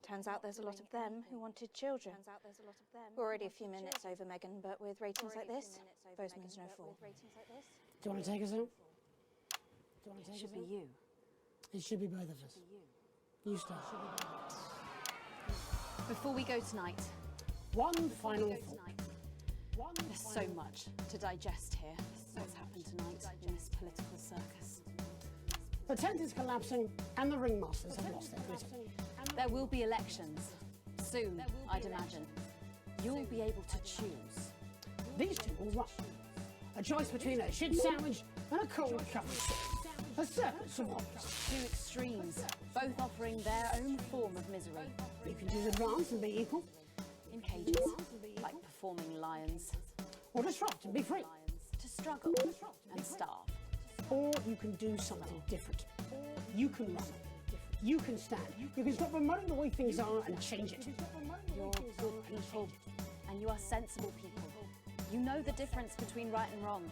Turns out there's a lot of them who wanted children. We're already a few minutes over, Megan, but with ratings like this, Bozeman's no fool. Do you want to take us out? It should be you. It should be both of us. You start. Before we go tonight, one final thought. There's so much to digest here. What's happened tonight in this political circus. The tent is collapsing and the ringmasters have lost their grip. There will be elections. Soon, I'd imagine. You'll be able to choose. These two will run. A choice between a shit sandwich and a cold cup of soup. A circus of opposites. Two extremes, both offering their own form of misery. You can choose advance and be equal. In cages, like performing lions. Or disrupt and be free. To struggle and starve. Or you can do something different. You can run. You can stand. You can stop promoting the way things are and change it. You're good people, and you are sensible people. You know the difference between right and wrong.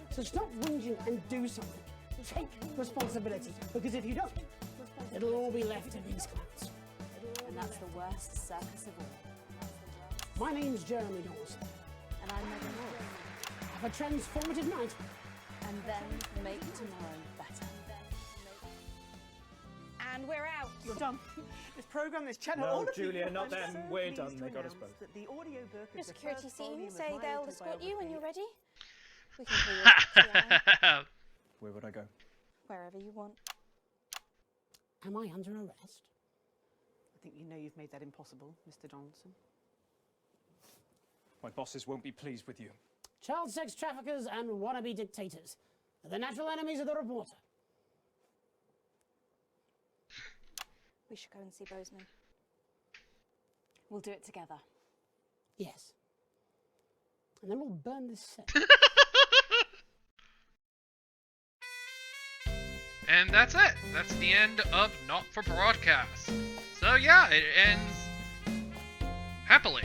So stop whinging and do something. Take responsibility, because if you don't, it'll all be left in these clouds. And that's the worst circus of all. My name's Jeremy Dawson. And I'm Megan Wolf. Have a transformative night. And then make tomorrow better. And we're out. You're done. This program, this channel, No, all of Julia, you. not I'm them. so We're pleased done. to They got us announce both. that the audiobook of Your the security first team volume of say my they'll escort you when you're ready. We can call you Where would I go? wherever you want. Am I under arrest? I think you know you've made that impossible, Mr. Donaldson. My bosses won't be pleased with you. Child sex traffickers and wannabe dictators are the natural enemies of the reporter. We should go and see Bozeman. We'll do it together. Yes. And then we'll burn this set. And that's it. That's the end of Not for Broadcast. So yeah, it ends happily.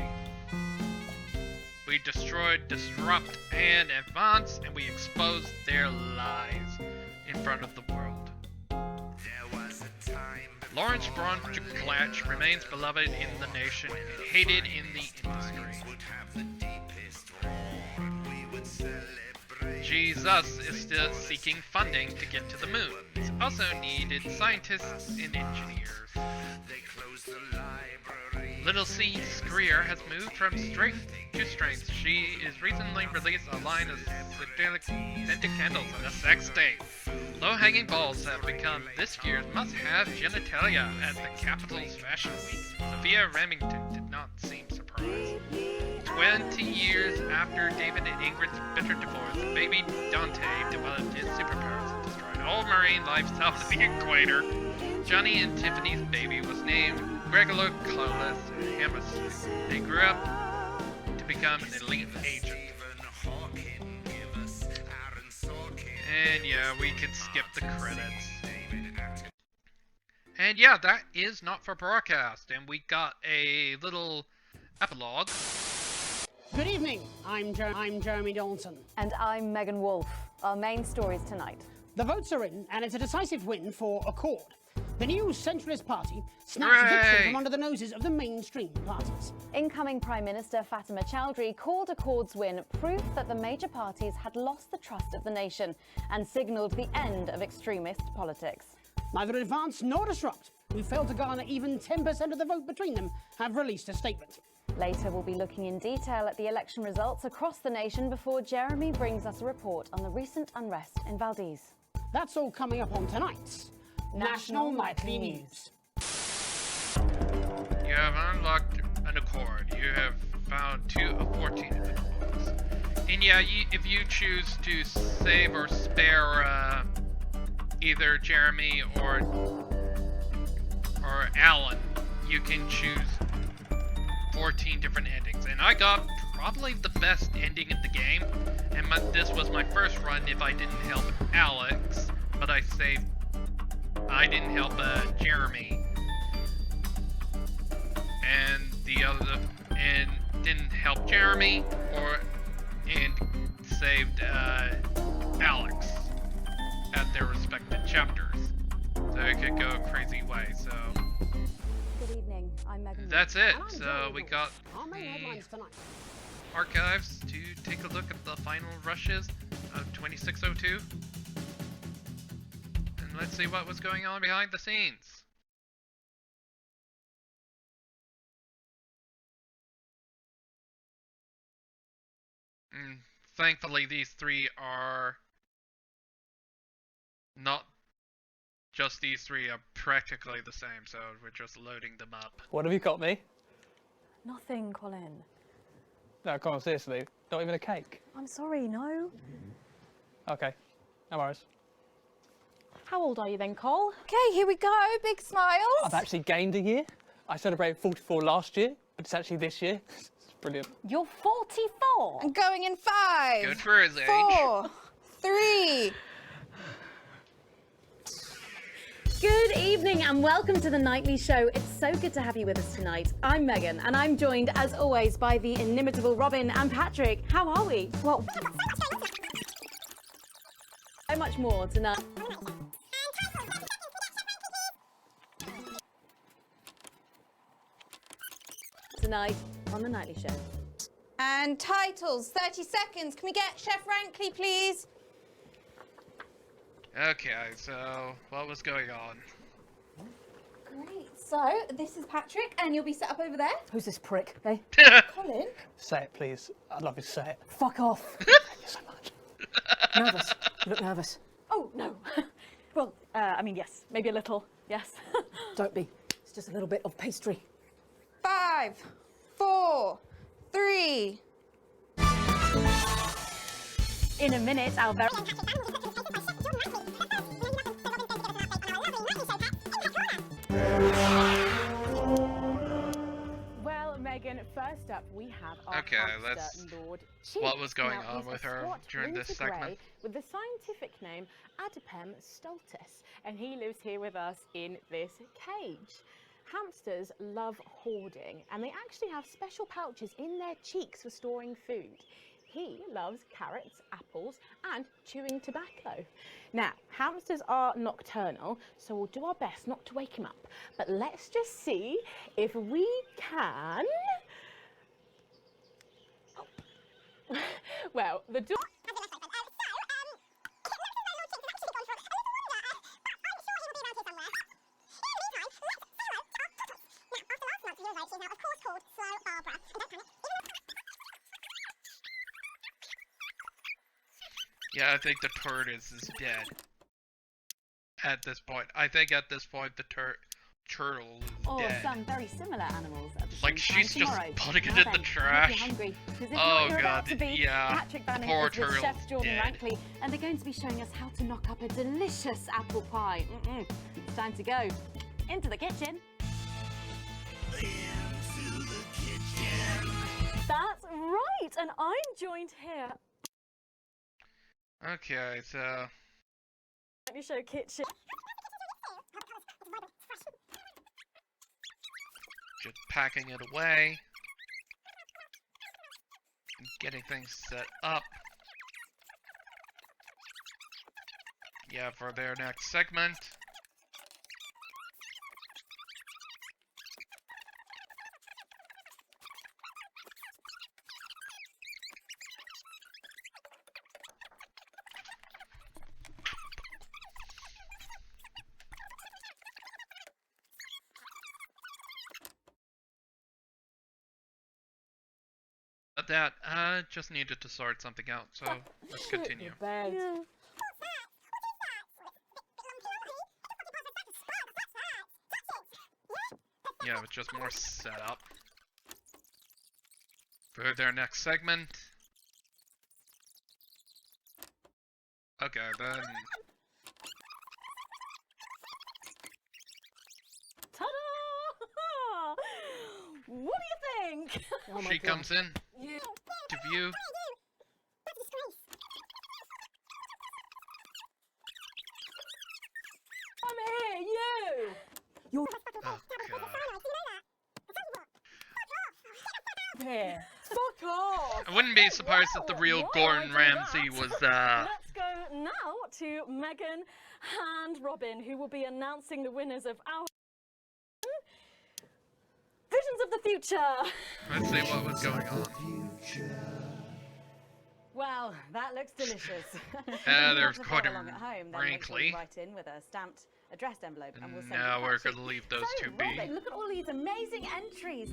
We destroyed Disrupt and Advance, and we exposed their lies in front of the world. Lawrence Bronchklatch remains beloved in the nation and hated in the industry. Jesus is still seeking funding to get to the moon. He's also needed scientists and engineers. Little C. Screer has moved from strength to strength. She is recently released a line of scented candles and a sex tape. Low-hanging balls have become this year's must-have genitalia at the Capitol's Fashion Week. Sophia Remington did not seem surprised. 20 years after David and Ingrid's bitter divorce, baby Dante developed his superpowers and destroyed all marine life south of the equator. Johnny and Tiffany's baby was named Gregor Claudius Hammerstein. They grew up to become an elite agent. And yeah, we can skip the credits. And yeah, that is Not for Broadcast, and we got a little epilogue. Good evening. I'm Jeremy Dawson. And I'm Megan Wolf. Our main stories tonight. The votes are in, and it's a decisive win for Accord. The new centralist party snatched victory from under the noses of the mainstream parties. Incoming Prime Minister Fatima Chowdhury called Accord's win proof that the major parties had lost the trust of the nation and signalled the end of extremist politics. Neither Advance nor Disrupt, who failed to garner even 10% of the vote between them, have released a statement. Later, we'll be looking in detail at the election results across the nation before Jeremy brings us a report on the recent unrest in Valdez. That's all coming up on tonight's National Nightly News. You have unlocked an Accord. You have found 2 of 14 Accords. And yeah, if you choose to save or spare either Jeremy or Alan, you can choose 14 different endings. And I got probably the best ending in the game. And this was my first run if I didn't help Alex, but I didn't help Jeremy, and didn't help Jeremy, and saved Alex at their respective chapters, so it could go a crazy way. So Good evening, I'm Megan. that's it. So we got Our main headlines tonight. archives to take a look at the final rushes of 2602. And let's see what was going on behind the scenes. Thankfully, these 3 are not just these 3 are practically the same, so we're just loading them up. What have you got me? Nothing, Colin. No, come on, seriously. Not even a cake. I'm sorry, no. Okay, no worries. How old are you then, Cole? Okay, here we go. Big smiles. I've actually gained a year. I celebrated 44 last year, but it's actually this year. It's brilliant. You're 44. I'm going in 5. Good for his age. 4, 3. Good evening and welcome to the Nightly Show. It's so good to have you with us tonight. I'm Megan and I'm joined as always by the inimitable Robin and Patrick. How are we? Well, so much more tonight. tonight on The Nightly Show. And titles, 30 seconds. Can we get Chef Rankley, please? Okay, so what was going on? Great. So, this is Patrick, and you'll be set up over there. Who's this prick, eh? Colin? Say it, please. I'd love you to say it. Fuck off. Thank you so much. Nervous. You look nervous. Oh, no. Well, I mean, yes. Maybe a little. Yes. Don't be. It's just a little bit of pastry. 5, 4, 3. In a minute, our very... Well, Megan, first up we have our Okay, hamster lord Cheeks. what was going Now, on he's with a her squat during this winter grey segment? with the scientific name Adipem stultus, and he lives here with us in this cage. Hamsters love hoarding, and they actually have special pouches in their cheeks for storing food. He loves carrots, apples, and chewing tobacco. Now, hamsters are nocturnal, so we'll do our best not to wake him up. But let's just see if we can... Well, the door... Yeah, I think the tortoise is dead. At this point. I think at this point the turtle is Or dead. some very similar animals at the Like, same time she's just tomorrow. putting it Now in then, the I hope trash. you're hungry, 'cause if Oh not, you're about god, to be. yeah. Patrick Banning Poor is with turtle Chef Jordan dead. Rankley, and they're going to be showing us how to knock up a delicious apple pie. It's time to go into the kitchen. That's right, and I'm joined here. Okay, so... Nightly Show kitchen. Just packing it away. And getting things set up. Yeah, for their next segment. But that, just needed to sort something out, so let's continue. Yeah. Yeah, with just more setup. For their next segment. Okay, then... Ta-da! What do you think? Oh my she God. comes in You. to view. I'm here, you! You're Oh, God. Here. Fuck off! I wouldn't be surprised if the real Why Gordon would I do Ramsay that? was, Let's go now to Megan and Robin, who will be announcing the winners of our Visions of the Future. Let's see what was going on. Well, that looks delicious. There's To follow Gordon along at home, then make sure you Rankley. write in with a stamped addressed envelope, and we'll send Now it we're back to you. gonna leave those So, two be. Robin, look at all these amazing entries.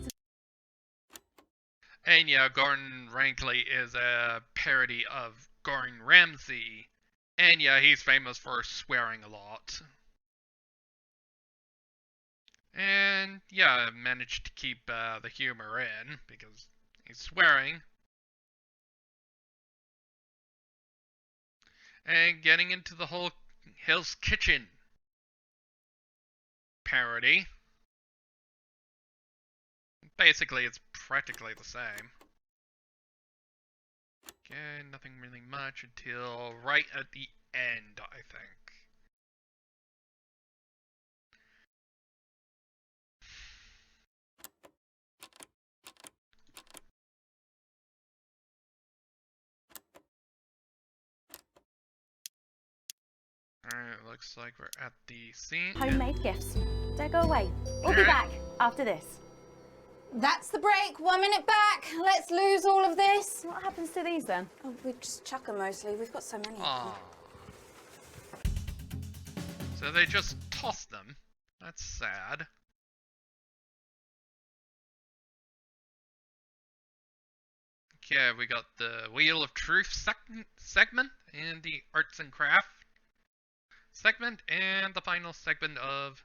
And yeah, Gordon Rankley is a parody of Gordon Ramsay. And yeah, he's famous for swearing a lot. And yeah, managed to keep the humor in because he's swearing. And getting into the whole Hell's Kitchen parody. Basically, it's practically the same. Okay, nothing really much until right at the end, I think. Alright, looks like we're at the scene. Homemade gifts. Don't go away. We'll be back after this. That's the break. 1 minute back. Let's lose all of this. What happens to these then? Oh, we just chuck them mostly. We've got so many. Aww. So they just toss them. That's sad. Okay, we got the Wheel of Truth segment, and the Arts and Craft segment, and the final segment of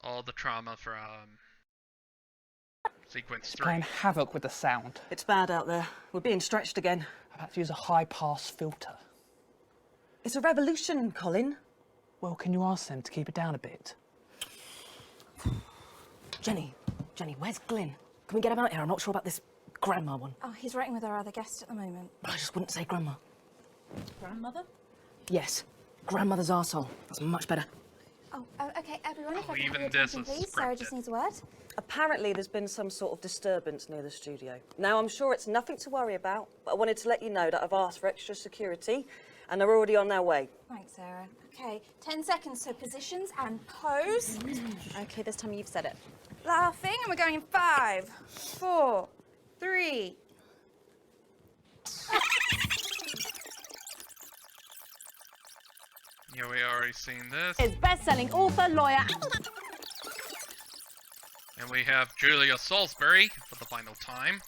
all the trauma from sequence 3. Playing havoc with the sound. It's bad out there. We're being stretched again. I've had to use a high-pass filter. It's a revolution, Colin. Well, can you ask them to keep it down a bit? Jenny, where's Glyn? Can we get him out here? I'm not sure about this grandma one. Oh, he's writing with our other guest at the moment. I just wouldn't say grandma. Grandmother? Yes, grandmother's arsehole. That's much better. Oh, okay, everyone, if I can Even have your this attention, is please. Sarah scripted. just needs a word. Apparently there's been some sort of disturbance near the studio. Now, I'm sure it's nothing to worry about, but I wanted to let you know that I've asked for extra security, and they're already on their way. Thanks, Sarah. Okay, 10 seconds, so positions and pose. Okay, this time you've said it. Laughing, and we're going in 5, 4, 3. Yeah, we already seen this. Is best-selling author, lawyer. And we have Julia Salisbury for the final time.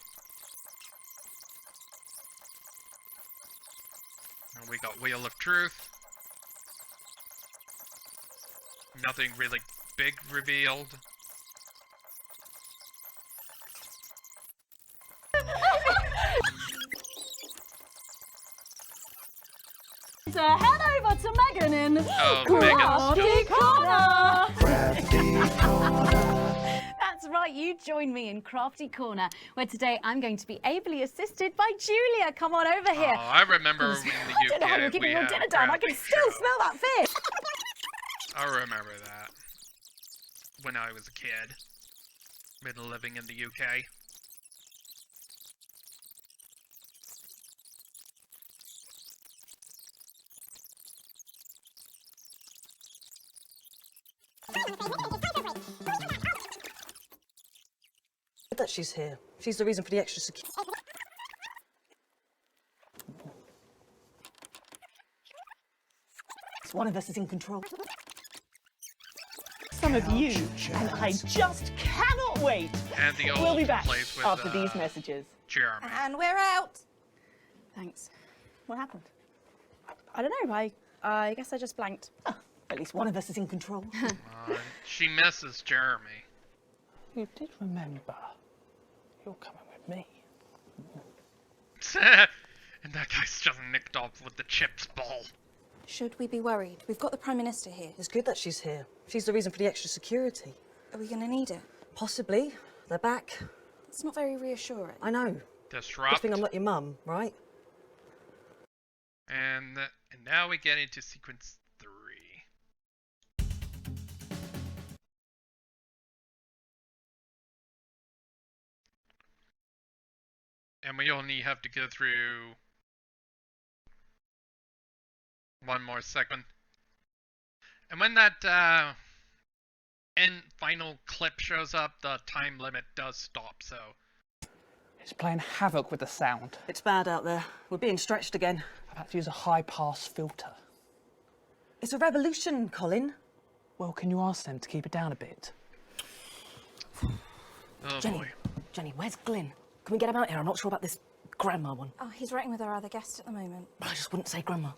And we got Wheel of Truth. Nothing really big revealed. So head over to Megan in Megan's Crafty Corner. That's right, you join me in Crafty Corner, where today I'm going to be ably assisted by Julia. Come on over here. Oh, I remember in the UK I don't know how you're keeping your dinner down. I can still smell that fish. I remember that. When I was a kid. Been living in the UK. That she's here. She's the reason for the extra security. One of us is in control. Some of you, and I just cannot wait. And the old We'll be back place with, after these messages. Jeremy. And we're out. Thanks. What happened? I don't know. I guess I just blanked. At least one of us is in control. She misses Jeremy. You did remember. You're coming with me. And that guy's just nicked off with the chips ball. Should we be worried? We've got the Prime Minister here. It's good that she's here. She's the reason for the extra security. Are we going to need it? Possibly. They're back. It's not very reassuring. I know. Disrupt. Good thing I'm not your mum, right? And now we get into sequence 3. And we only have to go through one more segment. And when that end final clip shows up, the time limit does stop, so. It's playing havoc with the sound. It's bad out there. We're being stretched again. I've had to use a high-pass filter. It's a revolution, Colin. Well, can you ask them to keep it down a bit? Oh boy. Jenny, where's Glyn? Can we get him out here? I'm not sure about this grandma one. Oh, he's writing with our other guest at the moment. I just wouldn't say grandma.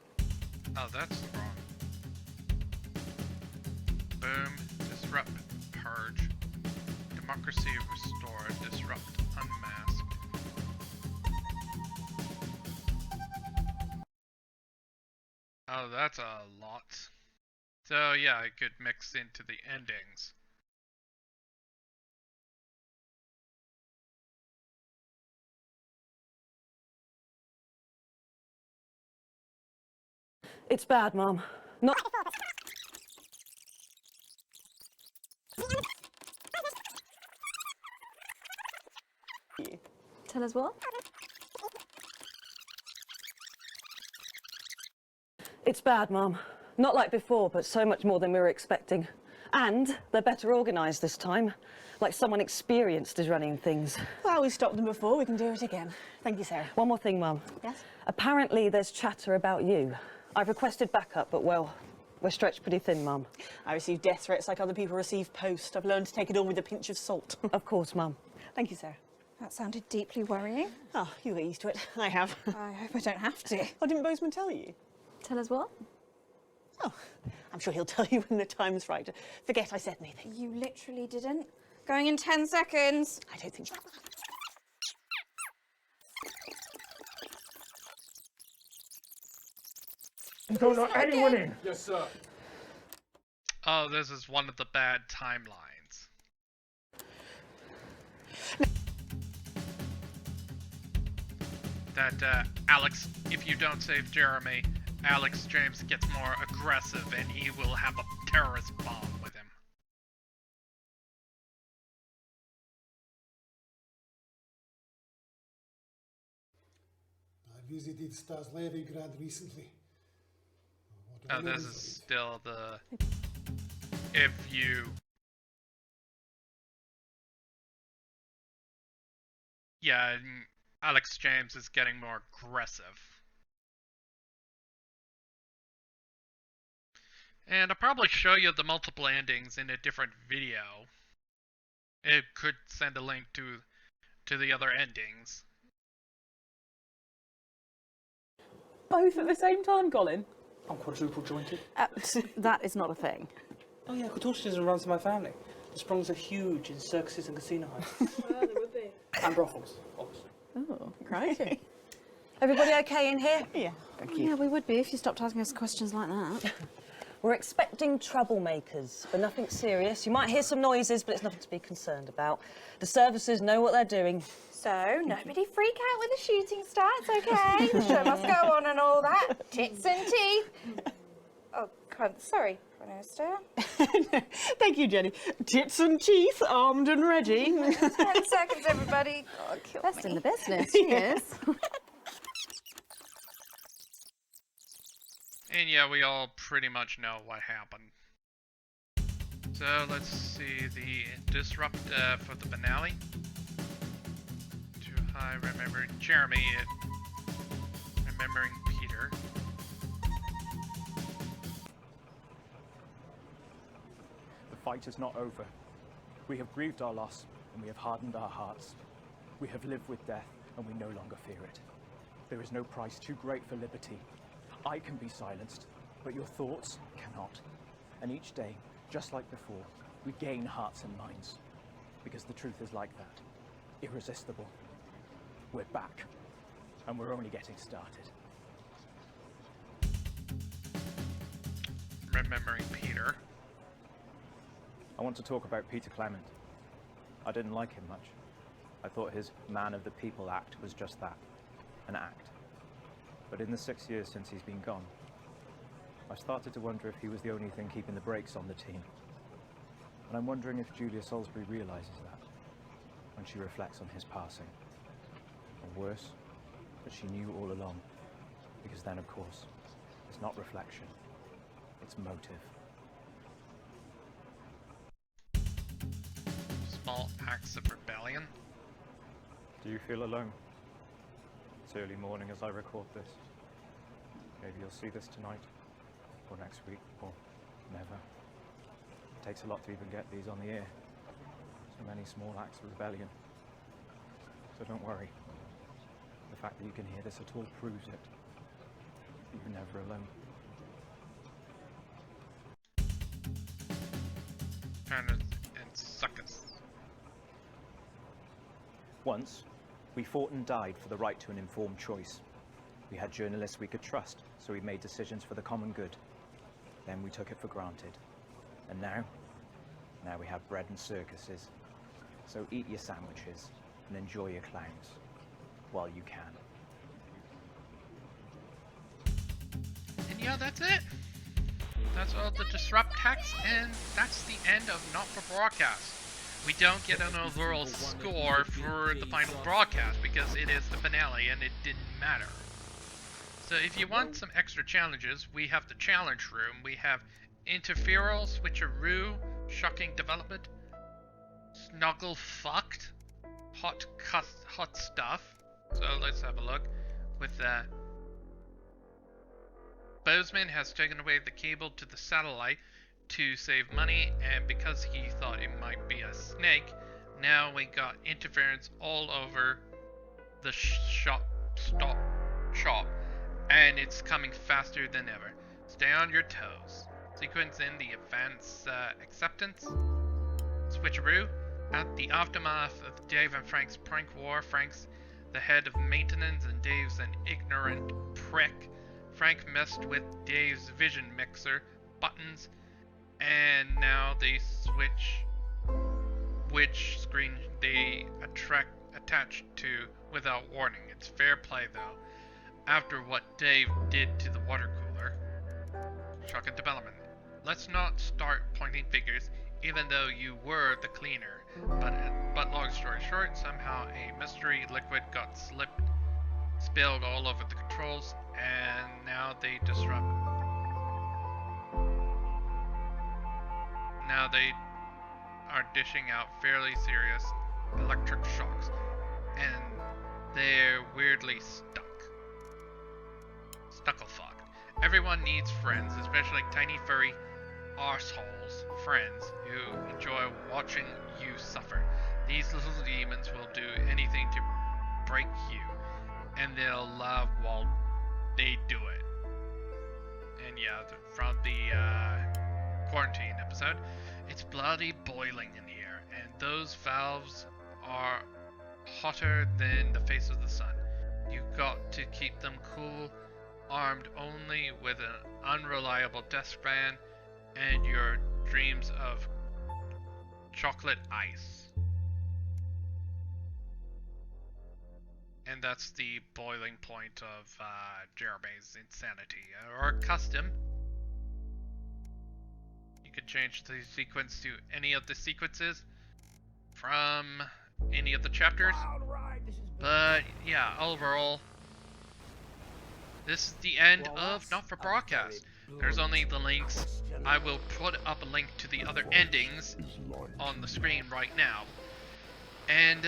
Oh, that's wrong. Boom, disrupt, purge. Democracy restored, disrupt, unmasked. Oh, that's a lot. So yeah, it could mix into the endings. It's bad, Mum. Not... Tell us what? It's bad, Mum. Not like before, but so much more than we were expecting. And they're better organised this time. Like someone experienced is running things. Well, we stopped them before, we can do it again. Thank you, Sarah. One more thing, Mum. Yes? Apparently there's chatter about you. I've requested backup, but well, we're stretched pretty thin, Mum. I receive death threats like other people receive post. I've learned to take it all with a pinch of salt. Of course, Mum. Thank you, Sarah. That sounded deeply worrying. Oh, you get used to it. I have. I hope I don't have to. Oh, didn't Bozeman tell you? Tell us what? Oh, I'm sure he'll tell you when the time's right. Forget I said anything. You literally didn't. Going in 10 seconds. I don't think so. Don't let anyone in. Yes, sir. Oh, this is one of the bad timelines. That, Alex, if you don't save Jeremy, Alex James gets more aggressive and he will have a terrorist bomb with him. I visited Staslevigrad recently. Oh, this is still the... If you... Yeah, Alex James is getting more aggressive. And I'll probably show you the multiple endings in a different video. It could send a link to the other endings. Both at the same time, Colin? I'm quadruple jointed. That is not a thing. Oh yeah, contortionism runs in my family. The Sprongs are huge in circuses and casino halls. Well, there would be. And brothels, obviously. Oh, crikey. Everybody okay in here? Yeah, thank you. Yeah, we would be if you stopped asking us questions like that. We're expecting troublemakers, but nothing serious. You might hear some noises, but it's nothing to be concerned about. The services know what they're doing. So, nobody freak out when the shooting starts, okay? The show must go on and all that. Tits and teeth. Oh, sorry, Prime Minister. Thank you, Jenny. Tits and teeth, armed and ready. 10 seconds, everybody. God, kill Best me. in the business, she is. And yeah, we all pretty much know what happened. So let's see the disrupt for the finale. Too high, remembering Jeremy, remembering Peter. The fight is not over. We have grieved our loss, and we have hardened our hearts. We have lived with death, and we no longer fear it. There is no price too great for liberty. I can be silenced, but your thoughts cannot. And each day, just like before, we gain hearts and minds. Because the truth is like that. Irresistible. We're back. And we're only getting started. Remembering Peter. I want to talk about Peter Clement. I didn't like him much. I thought his Man of the People act was just that, an act. But in the 6 years since he's been gone, I've started to wonder if he was the only thing keeping the brakes on the team. And I'm wondering if Julia Salisbury realises that when she reflects on his passing. Or worse, that she knew all along. Because then, of course, it's not reflection, it's motive. Small acts of rebellion. Do you feel alone? It's early morning as I record this. Maybe you'll see this tonight, or next week, or never. It takes a lot to even get these on the air. So many small acts of rebellion. So don't worry. The fact that you can hear this at all proves it. You're never alone. And suckers. Once, we fought and died for the right to an informed choice. We had journalists we could trust, so we made decisions for the common good. Then we took it for granted. And now we have bread and circuses. So eat your sandwiches and enjoy your clowns while you can. And yeah, that's it. That's all the disrupt text, and that's the end of Not For Broadcast. We don't get an overall score for the final broadcast because it is the finale and it didn't matter. So if you want some extra challenges, we have the challenge room. We have Interferal, Switcheroo, shocking development. Snuggle fucked. Hot stuff. So let's have a look with that. Bozeman has taken away the cable to the satellite to save money, and because he thought it might be a snake, now we got interference all over the shop, and it's coming faster than ever. Stay on your toes. Sequence in the advance acceptance. Switcheroo. At the aftermath of Dave and Frank's prank war, Frank's the head of maintenance and Dave's an ignorant prick. Frank messed with Dave's vision mixer buttons, and now they switch which screen they attach to without warning. It's fair play though. After what Dave did to the water cooler. Shocking development. Let's not start pointing fingers, even though you were the cleaner. But long story short, somehow a mystery liquid got spilled all over the controls, and now they disrupt. Now they are dishing out fairly serious electric shocks, and they're weirdly stuckle-fucked. Everyone needs friends, especially tiny furry arseholes friends who enjoy watching you suffer. These little demons will do anything to break you, and they'll laugh while they do it. And yeah, from the quarantine episode, it's bloody boiling in here, and those valves are hotter than the face of the sun. You've got to keep them cool, armed only with an unreliable desk fan and your dreams of chocolate ice. And that's the boiling point of Jeremy's insanity. Or custom. You can change the sequence to any of the sequences from any of the chapters. But yeah, overall, this is the end of Not For Broadcast. There's only the links. I will put up a link to the other endings on the screen right now. And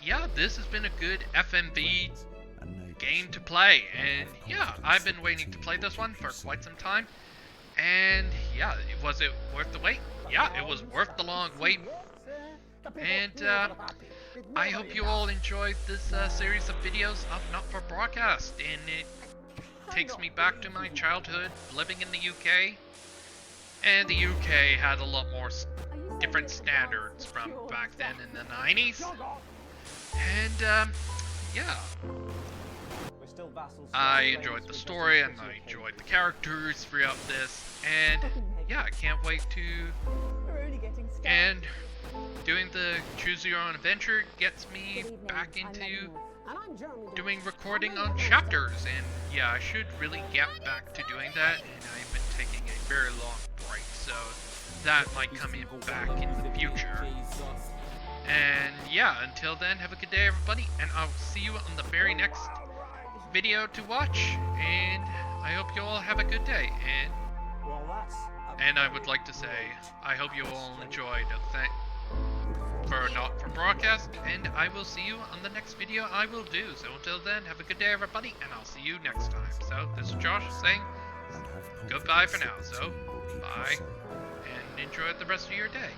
yeah, this has been a good FMV game to play. And yeah, I've been waiting to play this one for quite some time. And yeah, was it worth the wait? Yeah, it was worth the long wait. And I hope you all enjoyed this series of videos of Not For Broadcast. And it takes me back to my childhood living in the UK, and the UK had a lot more different standards from back then in the 90s, and yeah, I enjoyed the story and I enjoyed the characters throughout this, and yeah, I can't wait to, and doing the choose your own adventure gets me back into doing recording on chapters, and yeah, I should really get back to doing that, and I've been taking a very long break, so that might come in back in the future. And yeah, until then, have a good day everybody, and I'll see you on the very next video to watch, and I hope you all have a good day, and I would like to say, I hope you all enjoyed for Not For Broadcast, and I will see you on the next video I will do. So until then, have a good day everybody, and I'll see you next time. So this is Josh saying goodbye for now. So bye, and enjoy the rest of your day.